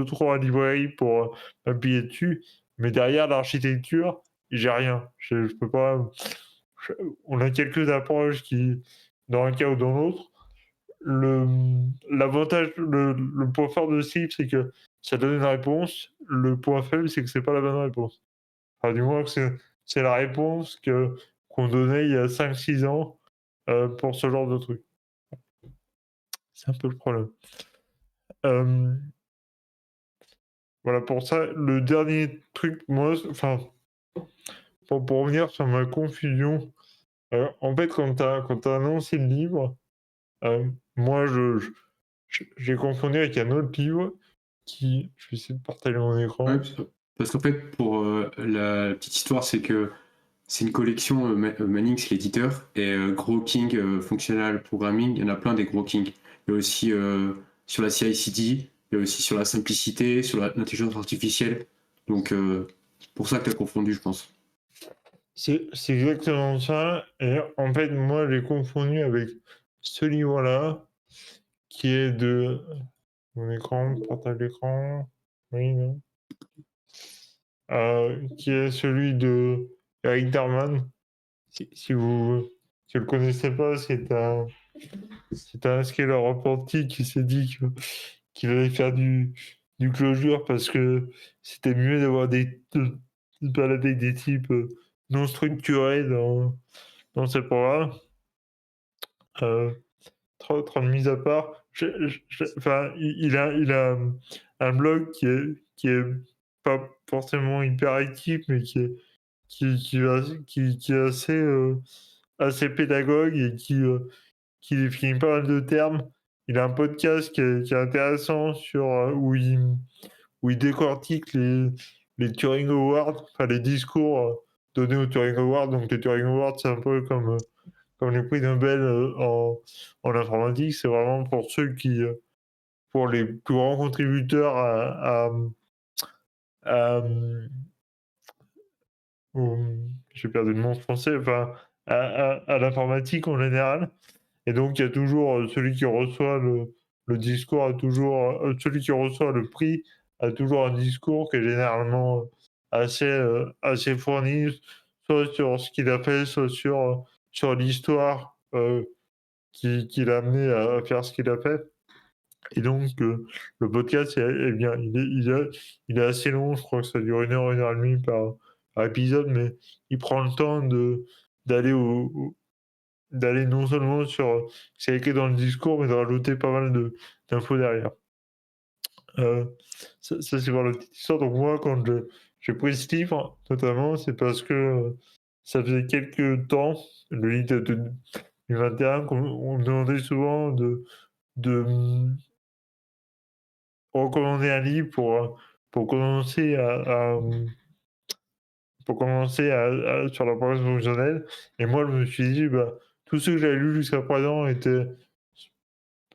trois librairies pour m'appuyer dessus, mais derrière l'architecture, j'ai rien. Je peux pas. On a quelques approches qui, dans un cas ou dans l'autre, l'avantage, le point fort de Sleep, c'est que ça donne une réponse. Le point faible, c'est que c'est pas la bonne réponse. Enfin, du moins que c'est la réponse qu'on donnait il y a 5-6 ans pour ce genre de truc. C'est un peu le problème. Voilà, pour ça, le dernier truc, moi, enfin, pour revenir sur ma confusion, en fait, quand t'as annoncé le livre, moi, j'ai confondu avec un autre livre qui, je vais essayer de partager mon écran. Ouais, parce qu'en fait, pour la petite histoire, c'est que c'est une collection, Manning, c'est l'éditeur, et Gros King, Functional Programming, il y en a plein des Gros King. Il y a aussi sur la CI/CD, il y a aussi sur la simplicité, sur l'intelligence artificielle. Donc, pour ça que tu as confondu, je pense. C'est exactement ça. Et en fait, moi, j'ai confondu avec ce livre-là, qui est de mon écran, partage d'écran. Oui, non. Qui est celui de Eric Darman. Si vous ne le connaissez pas, c'est un scaler reporter qui s'est dit qu'il allait faire du closure parce que c'était mieux d'avoir de balader des types non structurés dans ces programmes. 30 mis à part, enfin, il a un blog qui est pas forcément hyper actif, mais qui est assez pédagogue et qui définit pas mal de termes. Il a un podcast qui est intéressant où il décortique les Turing Awards, enfin les discours donnés aux Turing Awards. Donc les Turing Awards, c'est un peu comme les prix Nobel en informatique. C'est vraiment pour ceux pour les plus grands contributeurs j'ai perdu le nom français, enfin à l'informatique en général. Et donc il y a toujours celui qui reçoit le discours, celui qui reçoit le prix a toujours un discours qui est généralement assez fourni, soit sur ce qu'il a fait, soit sur l'histoire qui l'a amené à faire ce qu'il a fait. Et donc, le podcast est bien. Il est assez long, je crois que ça dure 1 heure et demie par épisode, mais il prend le temps d'aller d'aller non seulement sur ce qui est écrit dans le discours, mais de rajouter pas mal d'infos derrière. Ça, c'est pour la petite histoire. Donc, moi, quand j'ai pris ce livre, notamment, c'est parce que ça faisait quelques temps, le livre de 2021, qu'on me demandait souvent de recommander un livre pour commencer sur la progression fonctionnelle. Et moi, je me suis dit, bah, tous ceux que j'avais lus jusqu'à présent étaient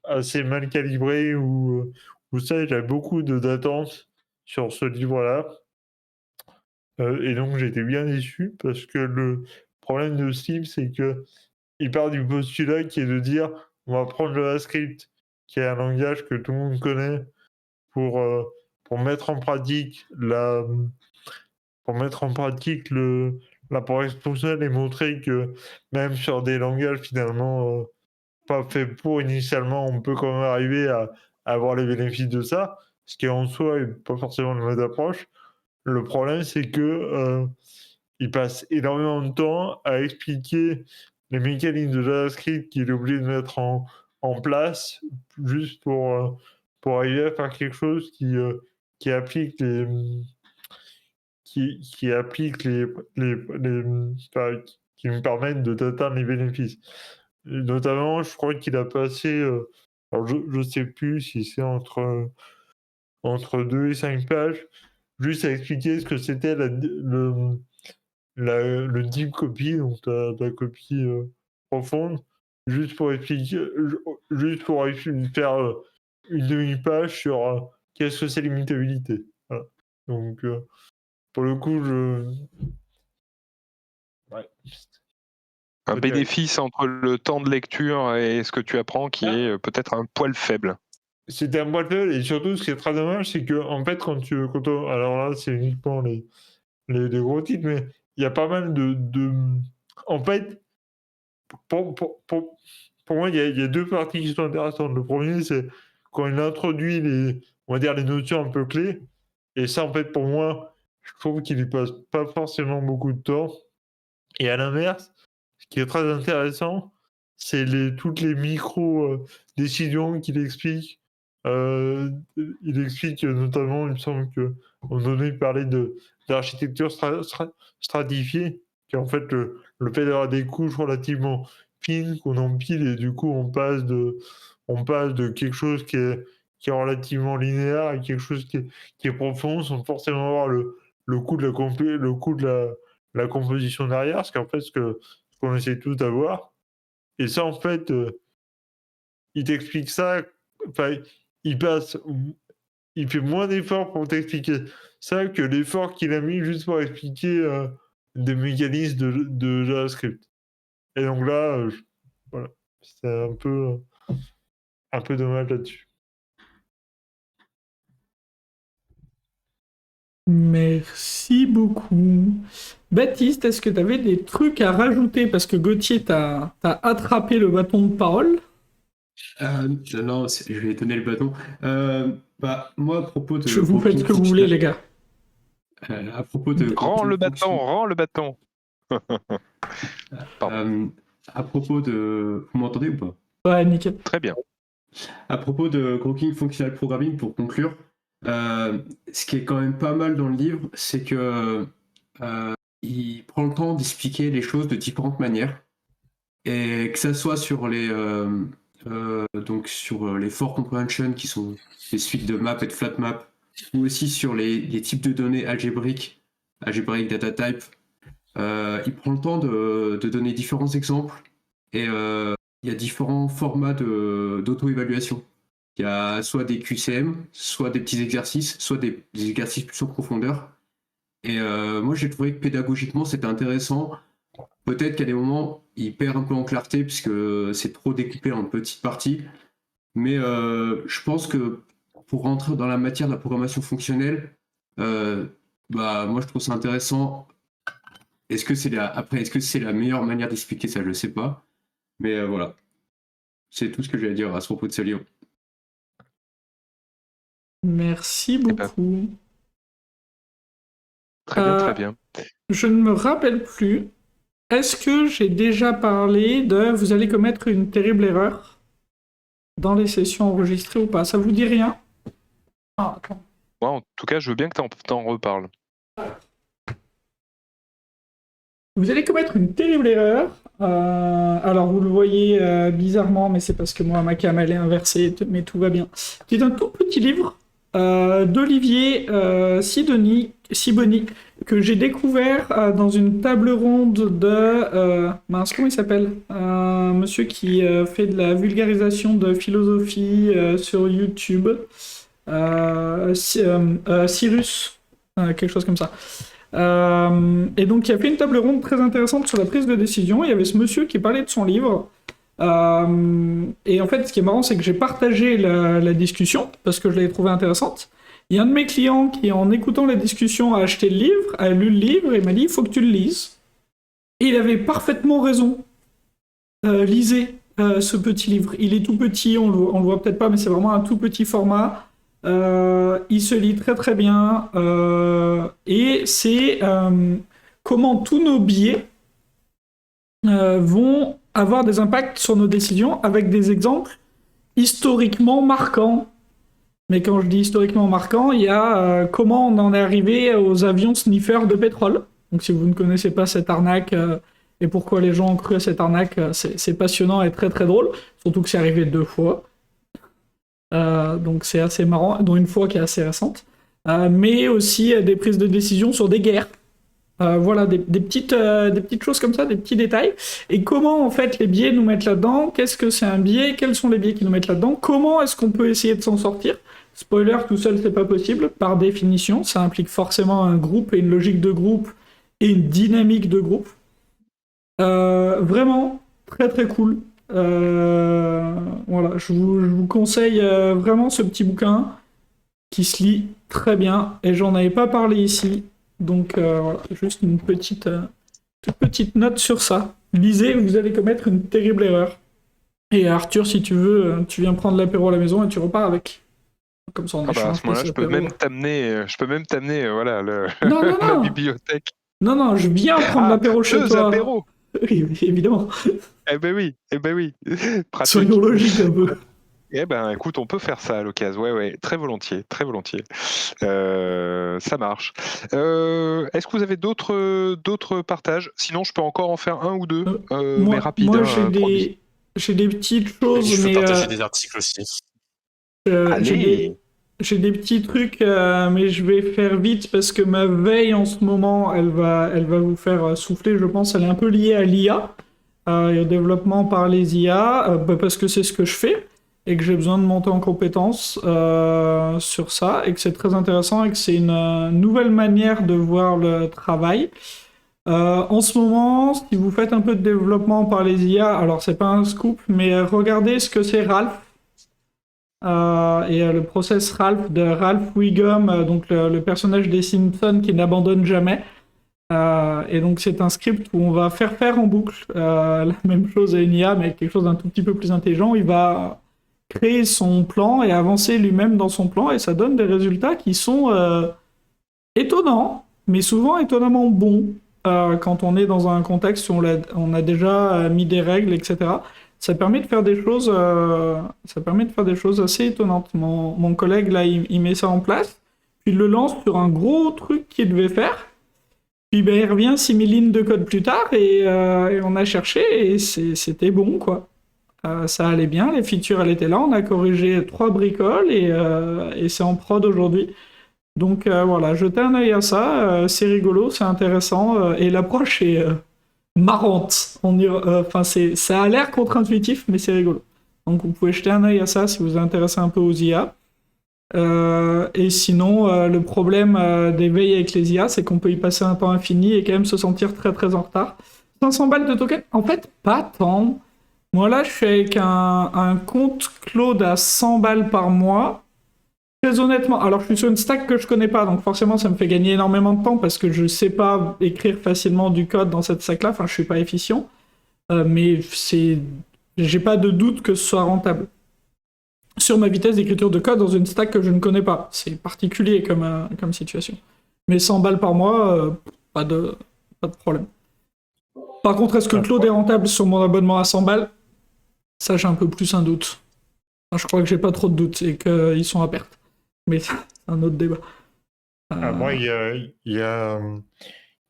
assez mal calibrés ou ça, j'avais beaucoup d'attentes sur ce livre-là. Et donc, j'étais bien déçu parce que le problème de ce livre, c'est qu'il part du postulat qui est de dire on va prendre JavaScript, qui est un langage que tout le monde connaît, pour mettre en pratique la progression fonctionnelle et montrer que même sur des langages finalement pas faits pour initialement, on peut quand même arriver à avoir les bénéfices de ça, ce qui en soi est pas forcément une mauvaise approche. Le problème, c'est que il passe énormément de temps à expliquer les mécanismes de JavaScript qu'il est obligé de mettre en place juste pour arriver à faire quelque chose qui applique qui me permettent d'atteindre les bénéfices. Et notamment, je crois qu'il a passé, alors je ne sais plus si c'est entre 2 et 5 pages, juste à expliquer ce que c'était le deep copy, donc la copie profonde, juste pour expliquer, juste pour faire une demi-page sur qu'est-ce que c'est l'immutabilité. Voilà. Donc, pour le coup, ouais. Un bénéfice entre le temps de lecture et ce que tu apprends qui est peut-être un poil faible. C'était un poil faible, et surtout, ce qui est très dommage, c'est que, en fait, alors là, c'est uniquement les gros titres, mais il y a pas mal en fait, pour moi, il y a deux parties qui sont intéressantes. Le premier, c'est quand il introduit on va dire, les notions un peu clés. Et ça, en fait, pour moi, je trouve qu'il y passe pas forcément beaucoup de temps. Et à l'inverse, ce qui est très intéressant, c'est toutes les micro-décisions qu'il explique. Il explique notamment, il me semble qu'à un moment donné, il parlait d'architecture stratifiée, qui est en fait le fait d'avoir des couches relativement fines qu'on empile, et du coup on passe de quelque chose qui est relativement linéaire à quelque chose qui est profond, sans forcément avoir le coût de la composition derrière, parce qu'en fait ce qu'on essaie tous d'avoir. Et ça, en fait, il t'explique ça, enfin, il fait moins d'efforts pour t'expliquer ça que l'effort qu'il a mis juste pour expliquer des mécanismes de JavaScript. Et donc là, voilà, c'est un peu dommage là-dessus. Merci beaucoup. Baptiste, est-ce que tu avais des trucs à rajouter? Parce que Gauthier t'a attrapé le bâton de parole. Non, je vais donner le bâton. Moi, à propos de... Vous faites ce que vous voulez, les gars. À propos de... Rends le bâton. À propos de... Vous m'entendez ou pas? Ouais, nickel. Très bien. À propos de Groking Functional Programming, pour conclure, ce qui est quand même pas mal dans le livre, c'est que il prend le temps d'expliquer les choses de différentes manières, et que ça soit sur les for comprehension, qui sont des suites de maps et de flat maps, ou aussi sur les types de données algébrique data type. Il prend le temps de donner différents exemples, et il y a différents formats d'auto-évaluation. Il y a soit des QCM, soit des petits exercices, soit des exercices plus en profondeur. Et moi, j'ai trouvé que pédagogiquement, c'était intéressant. Peut-être qu'à des moments, il perd un peu en clarté, puisque c'est trop découpé en petites parties. Mais je pense que pour rentrer dans la matière de la programmation fonctionnelle, moi, je trouve ça intéressant. Est-ce que c'est la meilleure manière d'expliquer ça? Je ne sais pas. Mais voilà. C'est tout ce que j'ai à dire à ce propos de ce livre. Merci beaucoup. Très bien. Je ne me rappelle plus. Est-ce que j'ai déjà parlé de vous allez commettre une terrible erreur dans les sessions enregistrées ou pas? Ça vous dit rien? Attends. Moi, en tout cas, je veux bien que t'en reparles. Vous allez commettre une terrible erreur. Alors, vous le voyez bizarrement, mais c'est parce que moi, ma cam, elle est inversée, mais tout va bien. C'est un tout petit livre d'Olivier Sibony, que j'ai découvert dans une table ronde de... comment il s'appelle? Un monsieur qui fait de la vulgarisation de philosophie sur YouTube. Cyrus, quelque chose comme ça. Et donc il y a fait une table ronde très intéressante sur la prise de décision. Il y avait ce monsieur qui parlait de son livre. Et en fait, ce qui est marrant, c'est que j'ai partagé la discussion parce que je l'avais trouvée intéressante. Il y a un de mes clients qui, en écoutant la discussion, a acheté le livre, a lu le livre et m'a dit « il faut que tu le lises ». Et il avait parfaitement raison. Lisez ce petit livre. Il est tout petit, on le voit peut-être pas, mais c'est vraiment un tout petit format. Il se lit très très bien. Et c'est comment tous nos biais vont avoir des impacts sur nos décisions avec des exemples historiquement marquants. Mais quand je dis historiquement marquants, il y a comment on en est arrivé aux avions sniffers de pétrole. Donc si vous ne connaissez pas cette arnaque et pourquoi les gens ont cru à cette arnaque, c'est passionnant et très très drôle. Surtout que c'est arrivé 2 fois. Donc c'est assez marrant, dont une fois qui est assez récente. Mais aussi des prises de décision sur des guerres. Voilà, des petites choses comme ça, des petits détails. Et comment, en fait, les biais nous mettent là-dedans? Qu'est-ce que c'est un biais? Quels sont les biais qui nous mettent là-dedans? Comment est-ce qu'on peut essayer de s'en sortir? Spoiler, tout seul, c'est pas possible. Par définition, ça implique forcément un groupe et une logique de groupe et une dynamique de groupe. Vraiment, très très cool. Voilà, je vous conseille vraiment ce petit bouquin qui se lit très bien et j'en avais pas parlé ici. Donc voilà, juste une toute petite note sur ça. Lisez, vous allez commettre une terrible erreur. Et Arthur, si tu veux, tu viens prendre l'apéro à la maison et tu repars avec. Comme ça, on À échange ce moment-là, tes je peux apéros. même t'amener, voilà, Non, non, la non. bibliothèque. Non, je viens prendre l'apéro chez 2 toi. apéros. Oui, évidemment. Eh ben oui. Pratique. Soyons logiques un peu. Eh ben, écoute, on peut faire ça à l'occasion. Ouais, très volontiers. Ça marche. Est-ce que vous avez d'autres partages? Sinon, je peux encore en faire un ou deux, mais rapide, Moi, hein, promis. j'ai des petites Et choses, je peux mais partager des articles aussi. Allez. j'ai des petits trucs, mais je vais faire vite parce que ma veille en ce moment, elle va vous faire souffler, je pense. Elle est un peu liée à l'IA et au développement par les IA, parce que c'est ce que je fais et que j'ai besoin de monter en compétences sur ça et que c'est très intéressant et que c'est une nouvelle manière de voir le travail. En ce moment, si vous faites un peu de développement par les IA, alors c'est pas un scoop, mais regardez ce que c'est Ralph. Le process Ralph de Ralph Wiggum, donc le personnage des Simpsons qui n'abandonne jamais. Et donc c'est un script où on va faire en boucle la même chose à une IA, mais avec quelque chose d'un tout petit peu plus intelligent. Il va créer son plan et avancer lui-même dans son plan, et ça donne des résultats qui sont étonnants, mais souvent étonnamment bons quand on est dans un contexte où on a déjà mis des règles, etc. Ça permet de faire des choses, assez étonnantes. Mon collègue là, il met ça en place, puis il le lance sur un gros truc qu'il devait faire. Puis ben, il revient 6000 lignes de code plus tard et on a cherché et c'était bon quoi. Ça allait bien, les features elles étaient là, on a corrigé 3 bricoles et c'est en prod aujourd'hui. Donc voilà, jetez un œil à ça, c'est rigolo, c'est intéressant et l'approche est marrante. Ça a l'air contre-intuitif, mais c'est rigolo. Donc vous pouvez jeter un œil à ça si vous vous intéressez un peu aux IA. Et sinon, le problème des veilles avec les IA, c'est qu'on peut y passer un temps infini et quand même se sentir très très en retard. 500 balles de token? En fait, pas tant. Moi là, je suis avec un compte Claude à 100 balles par mois. Très honnêtement, alors je suis sur une stack que je connais pas, donc forcément ça me fait gagner énormément de temps parce que je sais pas écrire facilement du code dans cette stack là, enfin je suis pas efficient, mais j'ai pas de doute que ce soit rentable. Sur ma vitesse d'écriture de code dans une stack que je ne connais pas, c'est particulier comme situation. Mais 100 balles par mois, pas de problème. Par contre, est-ce que Claude est rentable sur mon abonnement à 100 balles? Ça j'ai un peu plus un doute. Enfin, je crois que j'ai pas trop de doutes et qu'ils sont à perte. Mais c'est un autre débat. Moi, il y a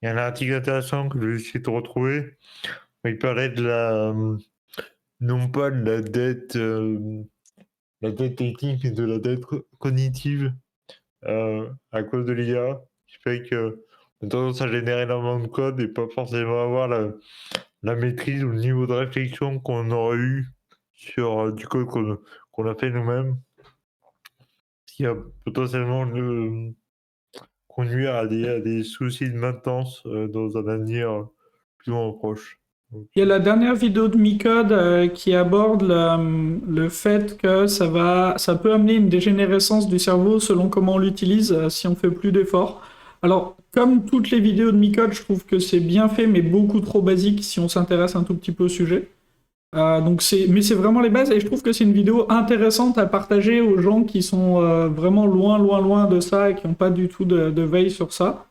un article intéressant que je vais essayer de retrouver. Il parlait de non pas de la dette technique, mais de la dette cognitive à cause de l'IA, qui fait que on a tendance à générer énormément de code et pas forcément avoir la maîtrise ou le niveau de réflexion qu'on aurait eu sur du code qu'on a fait nous-mêmes. Ce qui a potentiellement conduire à des soucis de maintenance dans un avenir plus ou moins proche. Donc, il y a la dernière vidéo de Micode qui aborde le fait que ça peut amener une dégénérescence du cerveau selon comment on l'utilise si on fait plus d'efforts. Alors, comme toutes les vidéos de Micode, je trouve que c'est bien fait, mais beaucoup trop basique si on s'intéresse un tout petit peu au sujet. Mais c'est vraiment les bases et je trouve que c'est une vidéo intéressante à partager aux gens qui sont vraiment loin de ça et qui n'ont pas du tout de veille sur ça.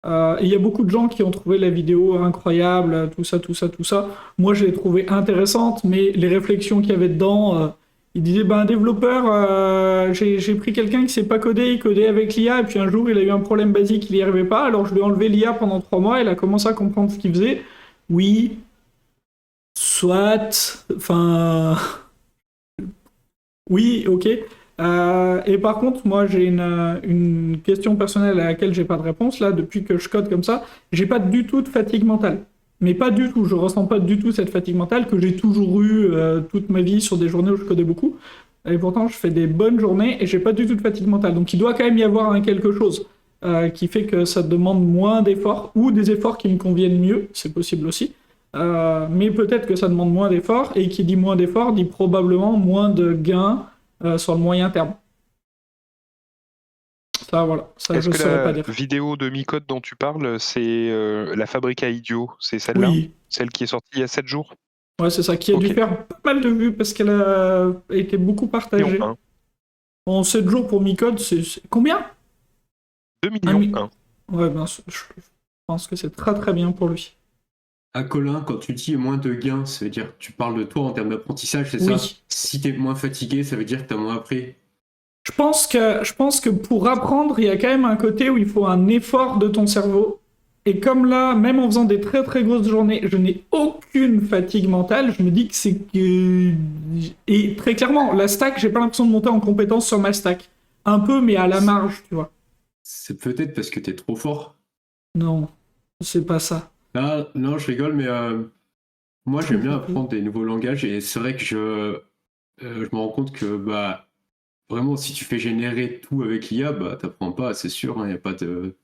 Il y a beaucoup de gens qui ont trouvé la vidéo incroyable, tout ça. Moi, je l'ai trouvée intéressante, mais les réflexions qu'il y avait dedans, il disait, un développeur, j'ai pris quelqu'un qui sait pas coder, il codait avec l'IA, et puis un jour, il a eu un problème basique, il n'y arrivait pas, alors je lui ai enlevé l'IA pendant 3 mois, il a commencé à comprendre ce qu'il faisait. Oui, soit, enfin... Oui, ok. Et par contre, moi, j'ai une question personnelle à laquelle j'ai pas de réponse. Là, depuis que je code comme ça, j'ai pas du tout de fatigue mentale. Mais pas du tout. Je ressens pas du tout cette fatigue mentale que j'ai toujours eue toute ma vie sur des journées où je codais beaucoup. Et pourtant, je fais des bonnes journées et j'ai pas du tout de fatigue mentale. Donc, il doit quand même y avoir quelque chose qui fait que ça demande moins d'efforts ou des efforts qui me conviennent mieux. C'est possible aussi. mais peut-être que ça demande moins d'efforts, et qui dit moins d'efforts dit probablement moins de gains sur le moyen terme. Ça, voilà, ça Est-ce je que saurais pas la dire. vidéo de Micode dont tu parles, c'est la fabrique à idiots, c'est celle-là? Oui, Celle qui est sortie il y a 7 jours? ouais, c'est ça, qui a dû Ok. faire pas mal de vues parce qu'elle a été beaucoup Million partagée. 1. En 7 jours pour Micode, combien? 2 Un millions 1. Ouais, ben, je pense que c'est très très bien pour lui. À Colin, quand tu dis moins de gains, ça veut dire tu parles de toi en termes d'apprentissage, c'est ça? Oui. Si t'es moins fatigué, ça veut dire que t'as moins appris. Je pense que pour apprendre, il y a quand même un côté où il faut un effort de ton cerveau. Et comme là, même en faisant des très très grosses journées, je n'ai aucune fatigue mentale. Je me dis que c'est que... Et très clairement, la stack, j'ai pas l'impression de monter en compétence sur ma stack. Un peu, mais à la marge, tu vois. C'est peut-être parce que t'es trop fort. Non, c'est pas ça. Là, non, je rigole, mais moi j'aime bien apprendre des nouveaux langages et c'est vrai que je me rends compte que bah vraiment si tu fais générer tout avec l'IA, bah t'apprends pas, c'est sûr, y a pas de.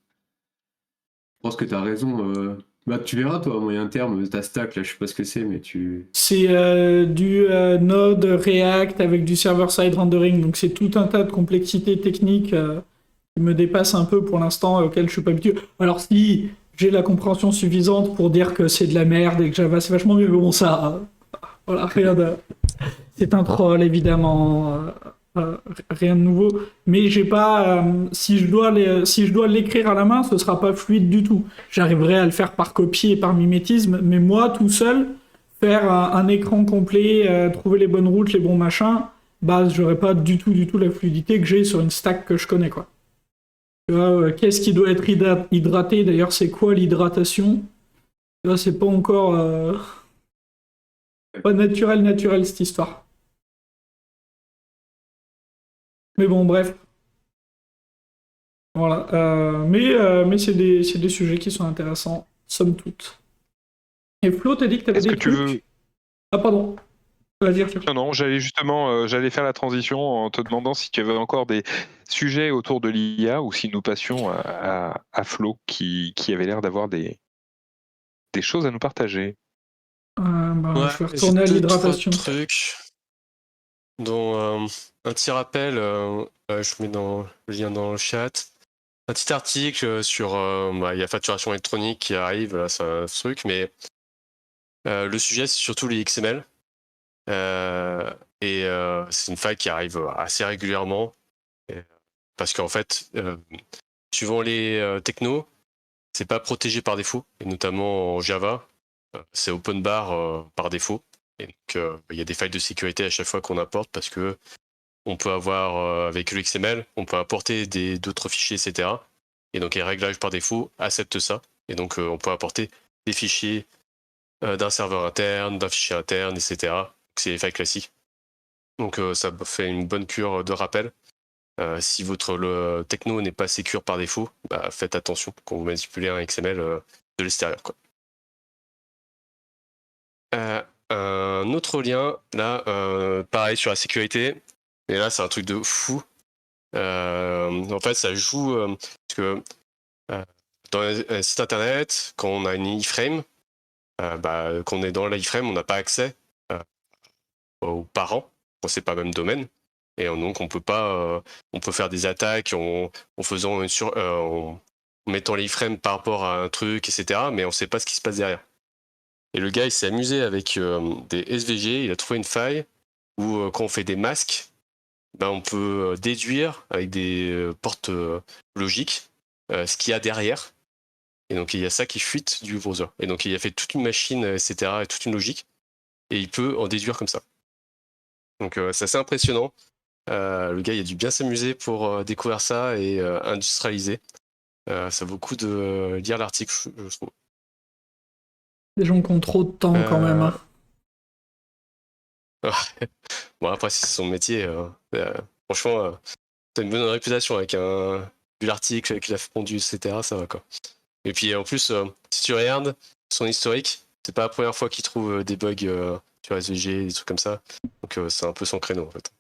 Je pense que t'as raison. Bah tu verras toi à moyen terme, ta stack là, je sais pas ce que c'est, mais tu. C'est du Node React avec du server-side rendering, donc c'est tout un tas de complexités techniques qui me dépassent un peu pour l'instant, auxquelles je suis pas habitué. Alors si j'ai la compréhension suffisante pour dire que c'est de la merde et que Java c'est vachement mieux, mais bon ça, voilà, rien de... C'est un troll évidemment, rien de nouveau. Mais j'ai pas, si je dois l'écrire à la main, ce sera pas fluide du tout. J'arriverai à le faire par copie et par mimétisme, mais moi tout seul, faire un écran complet, trouver les bonnes routes, les bons machins, bah j'aurais pas du tout la fluidité que j'ai sur une stack que je connais quoi. Tu vois, qu'est-ce qui doit être hydraté? D'ailleurs, c'est quoi l'hydratation? Tu vois, c'est pas encore pas naturel cette histoire. Mais bon, bref. Voilà. Mais c'est des sujets qui sont intéressants, somme toute. Et Flo, t'as dit que t'avais Est-ce des que tu veux... trucs? Ah, pardon. Vas-y, Arthur. Non, j'allais justement, j'allais faire la transition en te demandant si tu avais encore des sujets autour de l'IA ou si nous passions à Flo qui avait l'air d'avoir des choses à nous partager. Bah, Ouais, je vais j'ai retourner à 2-3 l'hydratation. trucs, dont un petit rappel, je mets dans le lien dans le chat. Un petit article sur il y a facturation électronique qui arrive, là c'est un truc, mais le sujet c'est surtout les XML. Et c'est une faille qui arrive assez régulièrement. Parce qu'en fait, suivant les technos, c'est pas protégé par défaut, et notamment en Java, c'est open bar par défaut. Et donc, il y a des failles de sécurité à chaque fois qu'on importe parce que on peut avoir, avec le XML, on peut importer d'autres fichiers, etc. Et donc, les réglages par défaut acceptent ça. Et donc, on peut importer des fichiers d'un serveur interne, d'un fichier interne, etc. C'est les failles classiques. Donc, ça fait une bonne cure de rappel. Si votre techno n'est pas sécure par défaut, bah, faites attention quand vous manipulez un XML de l'extérieur, quoi. Un autre lien, là, pareil sur la sécurité, mais là c'est un truc de fou. En fait, ça joue parce que dans un site internet, quand on a une iframe, quand on est dans l'iframe, on n'a pas accès aux parents, quand c'est pas le même domaine. Et donc on peut pas, on peut faire des attaques en faisant en mettant l'iframe par rapport à un truc, etc. Mais on sait pas ce qui se passe derrière. Et le gars, il s'est amusé avec des SVG, il a trouvé une faille où quand on fait des masques, on peut déduire avec des portes logiques ce qu'il y a derrière. Et donc il y a ça qui fuite du browser. Et donc il a fait toute une machine, etc., et toute une logique. Et il peut en déduire comme ça. Donc c'est assez impressionnant. Le gars, il a dû bien s'amuser pour découvrir ça et industrialiser. Ça vaut le coup de lire l'article, je trouve. Les gens qui ont trop de temps quand même. Hein. Bon, après, c'est son métier. Franchement, t'as une bonne réputation avec vu l'article, qu'il a fondu, etc. Ça va, quoi. Et puis, en plus, si tu regardes son historique, c'est pas la première fois qu'il trouve des bugs sur SVG, des trucs comme ça. Donc, c'est un peu son créneau, en fait.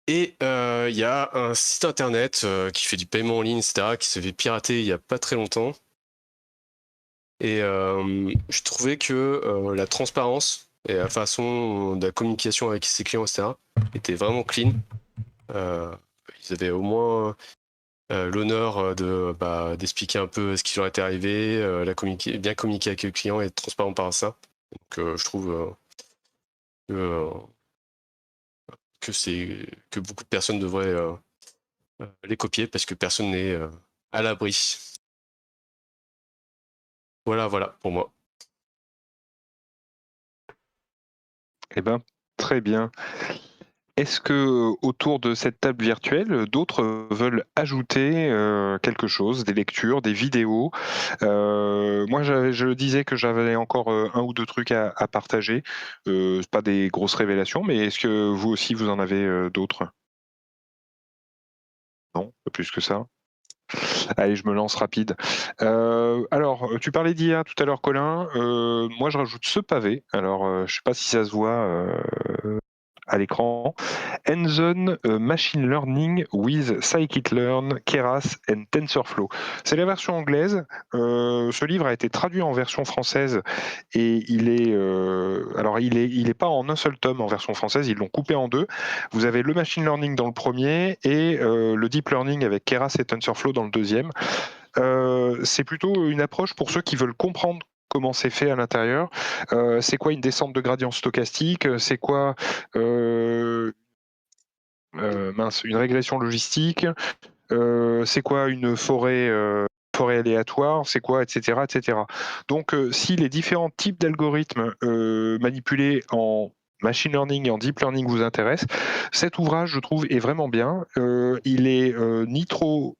Et il y a un site internet qui fait du paiement en ligne, etc., qui se fait pirater il y a pas très longtemps. Et je trouvais que la transparence et la façon de la communication avec ses clients, etc., était vraiment clean. Ils avaient au moins l'honneur d'expliquer un peu ce qui leur était arrivé, bien communiquer avec le client et être transparent par ça. Donc je trouve que beaucoup de personnes devraient les copier parce que personne n'est à l'abri. Voilà pour moi. Eh ben, très bien. Est-ce que autour de cette table virtuelle, d'autres veulent ajouter quelque chose, des lectures, des vidéos? Moi, je disais que j'avais encore un ou deux trucs à partager. C'est pas des grosses révélations, mais est-ce que vous aussi vous en avez d'autres? Non, pas plus que ça. Allez, je me lance rapide. Alors, tu parlais d'IA tout à l'heure, Colin. Moi, je rajoute ce pavé. Alors, je sais pas si ça se voit à l'écran. Hands-on Machine Learning with Scikit-learn, Keras and TensorFlow. C'est la version anglaise. Ce livre a été traduit en version française et il est pas en un seul tome en version française. Ils l'ont coupé en deux. Vous avez le machine learning dans le premier et le deep learning avec Keras et TensorFlow dans le deuxième. C'est plutôt une approche pour ceux qui veulent comprendre comment c'est fait à l'intérieur. C'est quoi une descente de gradient stochastique? C'est quoi une régression logistique? C'est quoi une forêt aléatoire? C'est quoi, etc., etc. Donc, si les différents types d'algorithmes manipulés en machine learning et en deep learning vous intéressent, cet ouvrage, je trouve, est vraiment bien. Il est ni trop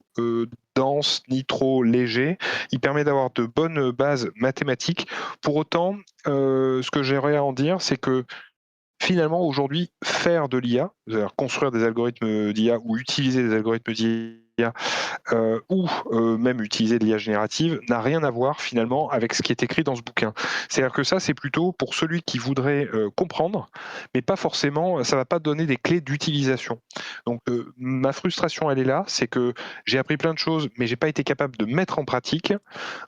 dense, ni trop léger. Il permet d'avoir de bonnes bases mathématiques. Pour autant, ce que j'aimerais en dire, c'est que finalement, aujourd'hui, faire de l'IA, c'est-à-dire construire des algorithmes d'IA ou utiliser des algorithmes d'IA ou même utiliser de l'IA générative n'a rien à voir finalement avec ce qui est écrit dans ce bouquin. C'est-à-dire que ça, c'est plutôt pour celui qui voudrait comprendre, mais pas forcément, ça va pas donner des clés d'utilisation. Donc ma frustration, elle est là, c'est que j'ai appris plein de choses, mais j'ai pas été capable de mettre en pratique.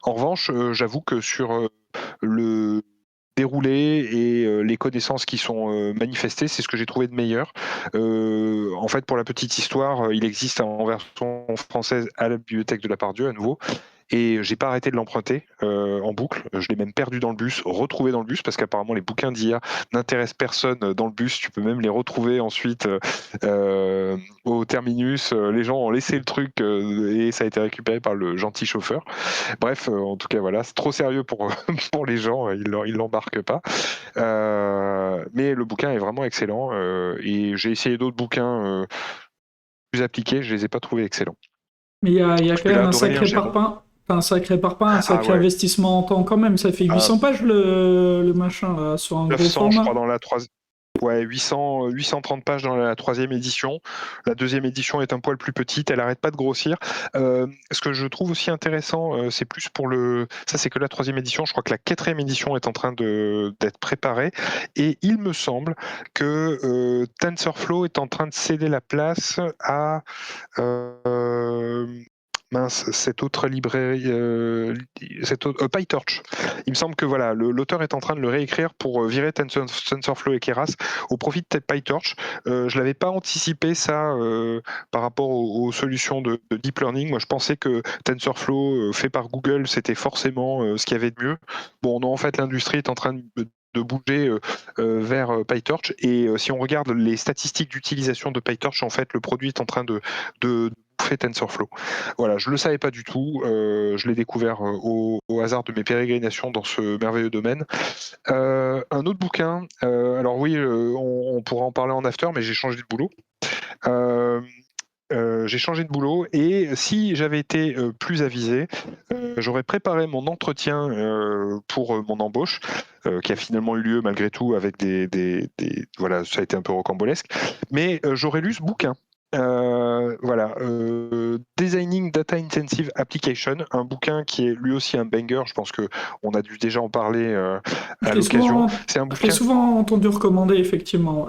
En revanche, j'avoue que sur le déroulé et les connaissances qui sont manifestées, c'est ce que j'ai trouvé de meilleur. En fait, pour la petite histoire, il existe en version française à la bibliothèque de la Pardieu à nouveau. Et j'ai pas arrêté de l'emprunter en boucle. Je l'ai même perdu dans le bus, retrouvé dans le bus, parce qu'apparemment les bouquins d'IA n'intéressent personne dans le bus. Tu peux même les retrouver ensuite au terminus. Les gens ont laissé le truc et ça a été récupéré par le gentil chauffeur. Bref, en tout cas, voilà, c'est trop sérieux pour, pour les gens, ils l'embarquent pas. Mais le bouquin est vraiment excellent et j'ai essayé d'autres bouquins plus appliqués, je les ai pas trouvés excellents. Mais il y a quand même un sacré lire, parpaing. Un sacré parpaing, un sacré investissement en temps quand même. Ça fait 800 pages le machin là, sur un 900, gros format. je crois, dans la troisième. Ouais, 830 pages dans la troisième édition. La deuxième édition est un poil plus petite, elle arrête pas de grossir. Ce que je trouve aussi intéressant, c'est plus pour le... Ça, c'est que la troisième édition. Je crois que la quatrième édition est en train d'être préparée. Et il me semble que TensorFlow est en train de céder la place à... cette autre librairie, PyTorch. Il me semble que voilà, l'auteur est en train de le réécrire pour virer TensorFlow et Keras au profit de PyTorch. Je l'avais pas anticipé ça par rapport aux solutions de deep learning. Moi, je pensais que TensorFlow fait par Google, c'était forcément ce qu'il y avait de mieux. Bon, non, en fait, l'industrie est en train de bouger vers PyTorch. Et si on regarde les statistiques d'utilisation de PyTorch, en fait, le produit est en train de bouffer TensorFlow. Voilà, je le savais pas du tout. Je l'ai découvert au hasard de mes pérégrinations dans ce merveilleux domaine. Un autre bouquin. Alors oui, on pourra en parler en after, mais j'ai changé de boulot. J'ai changé de boulot et si j'avais été plus avisé, j'aurais préparé mon entretien pour mon embauche, qui a finalement eu lieu malgré tout avec voilà, ça a été un peu rocambolesque, mais j'aurais lu ce bouquin. Voilà, Designing Data Intensive Application, un bouquin qui est lui aussi un banger. Je pense que on a dû déjà en parler à l'occasion. C'est un bouquin. Je l'ai souvent entendu recommander, effectivement.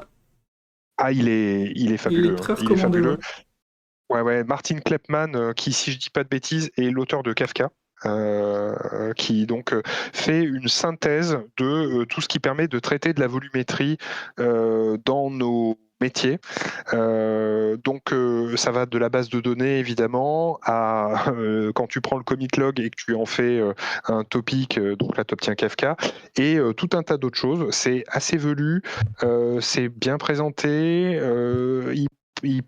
Ah, il est fabuleux. Il est très il est fabuleux. recommandé. Ouais, Martin Klepman, qui, si je dis pas de bêtises, est l'auteur de Kafka. qui donc fait une synthèse de tout ce qui permet de traiter de la volumétrie dans nos métiers. Donc ça va de la base de données évidemment à quand tu prends le commit log et que tu en fais un topic, donc là tu obtiens Kafka, et tout un tas d'autres choses. C'est assez velu, c'est bien présenté, il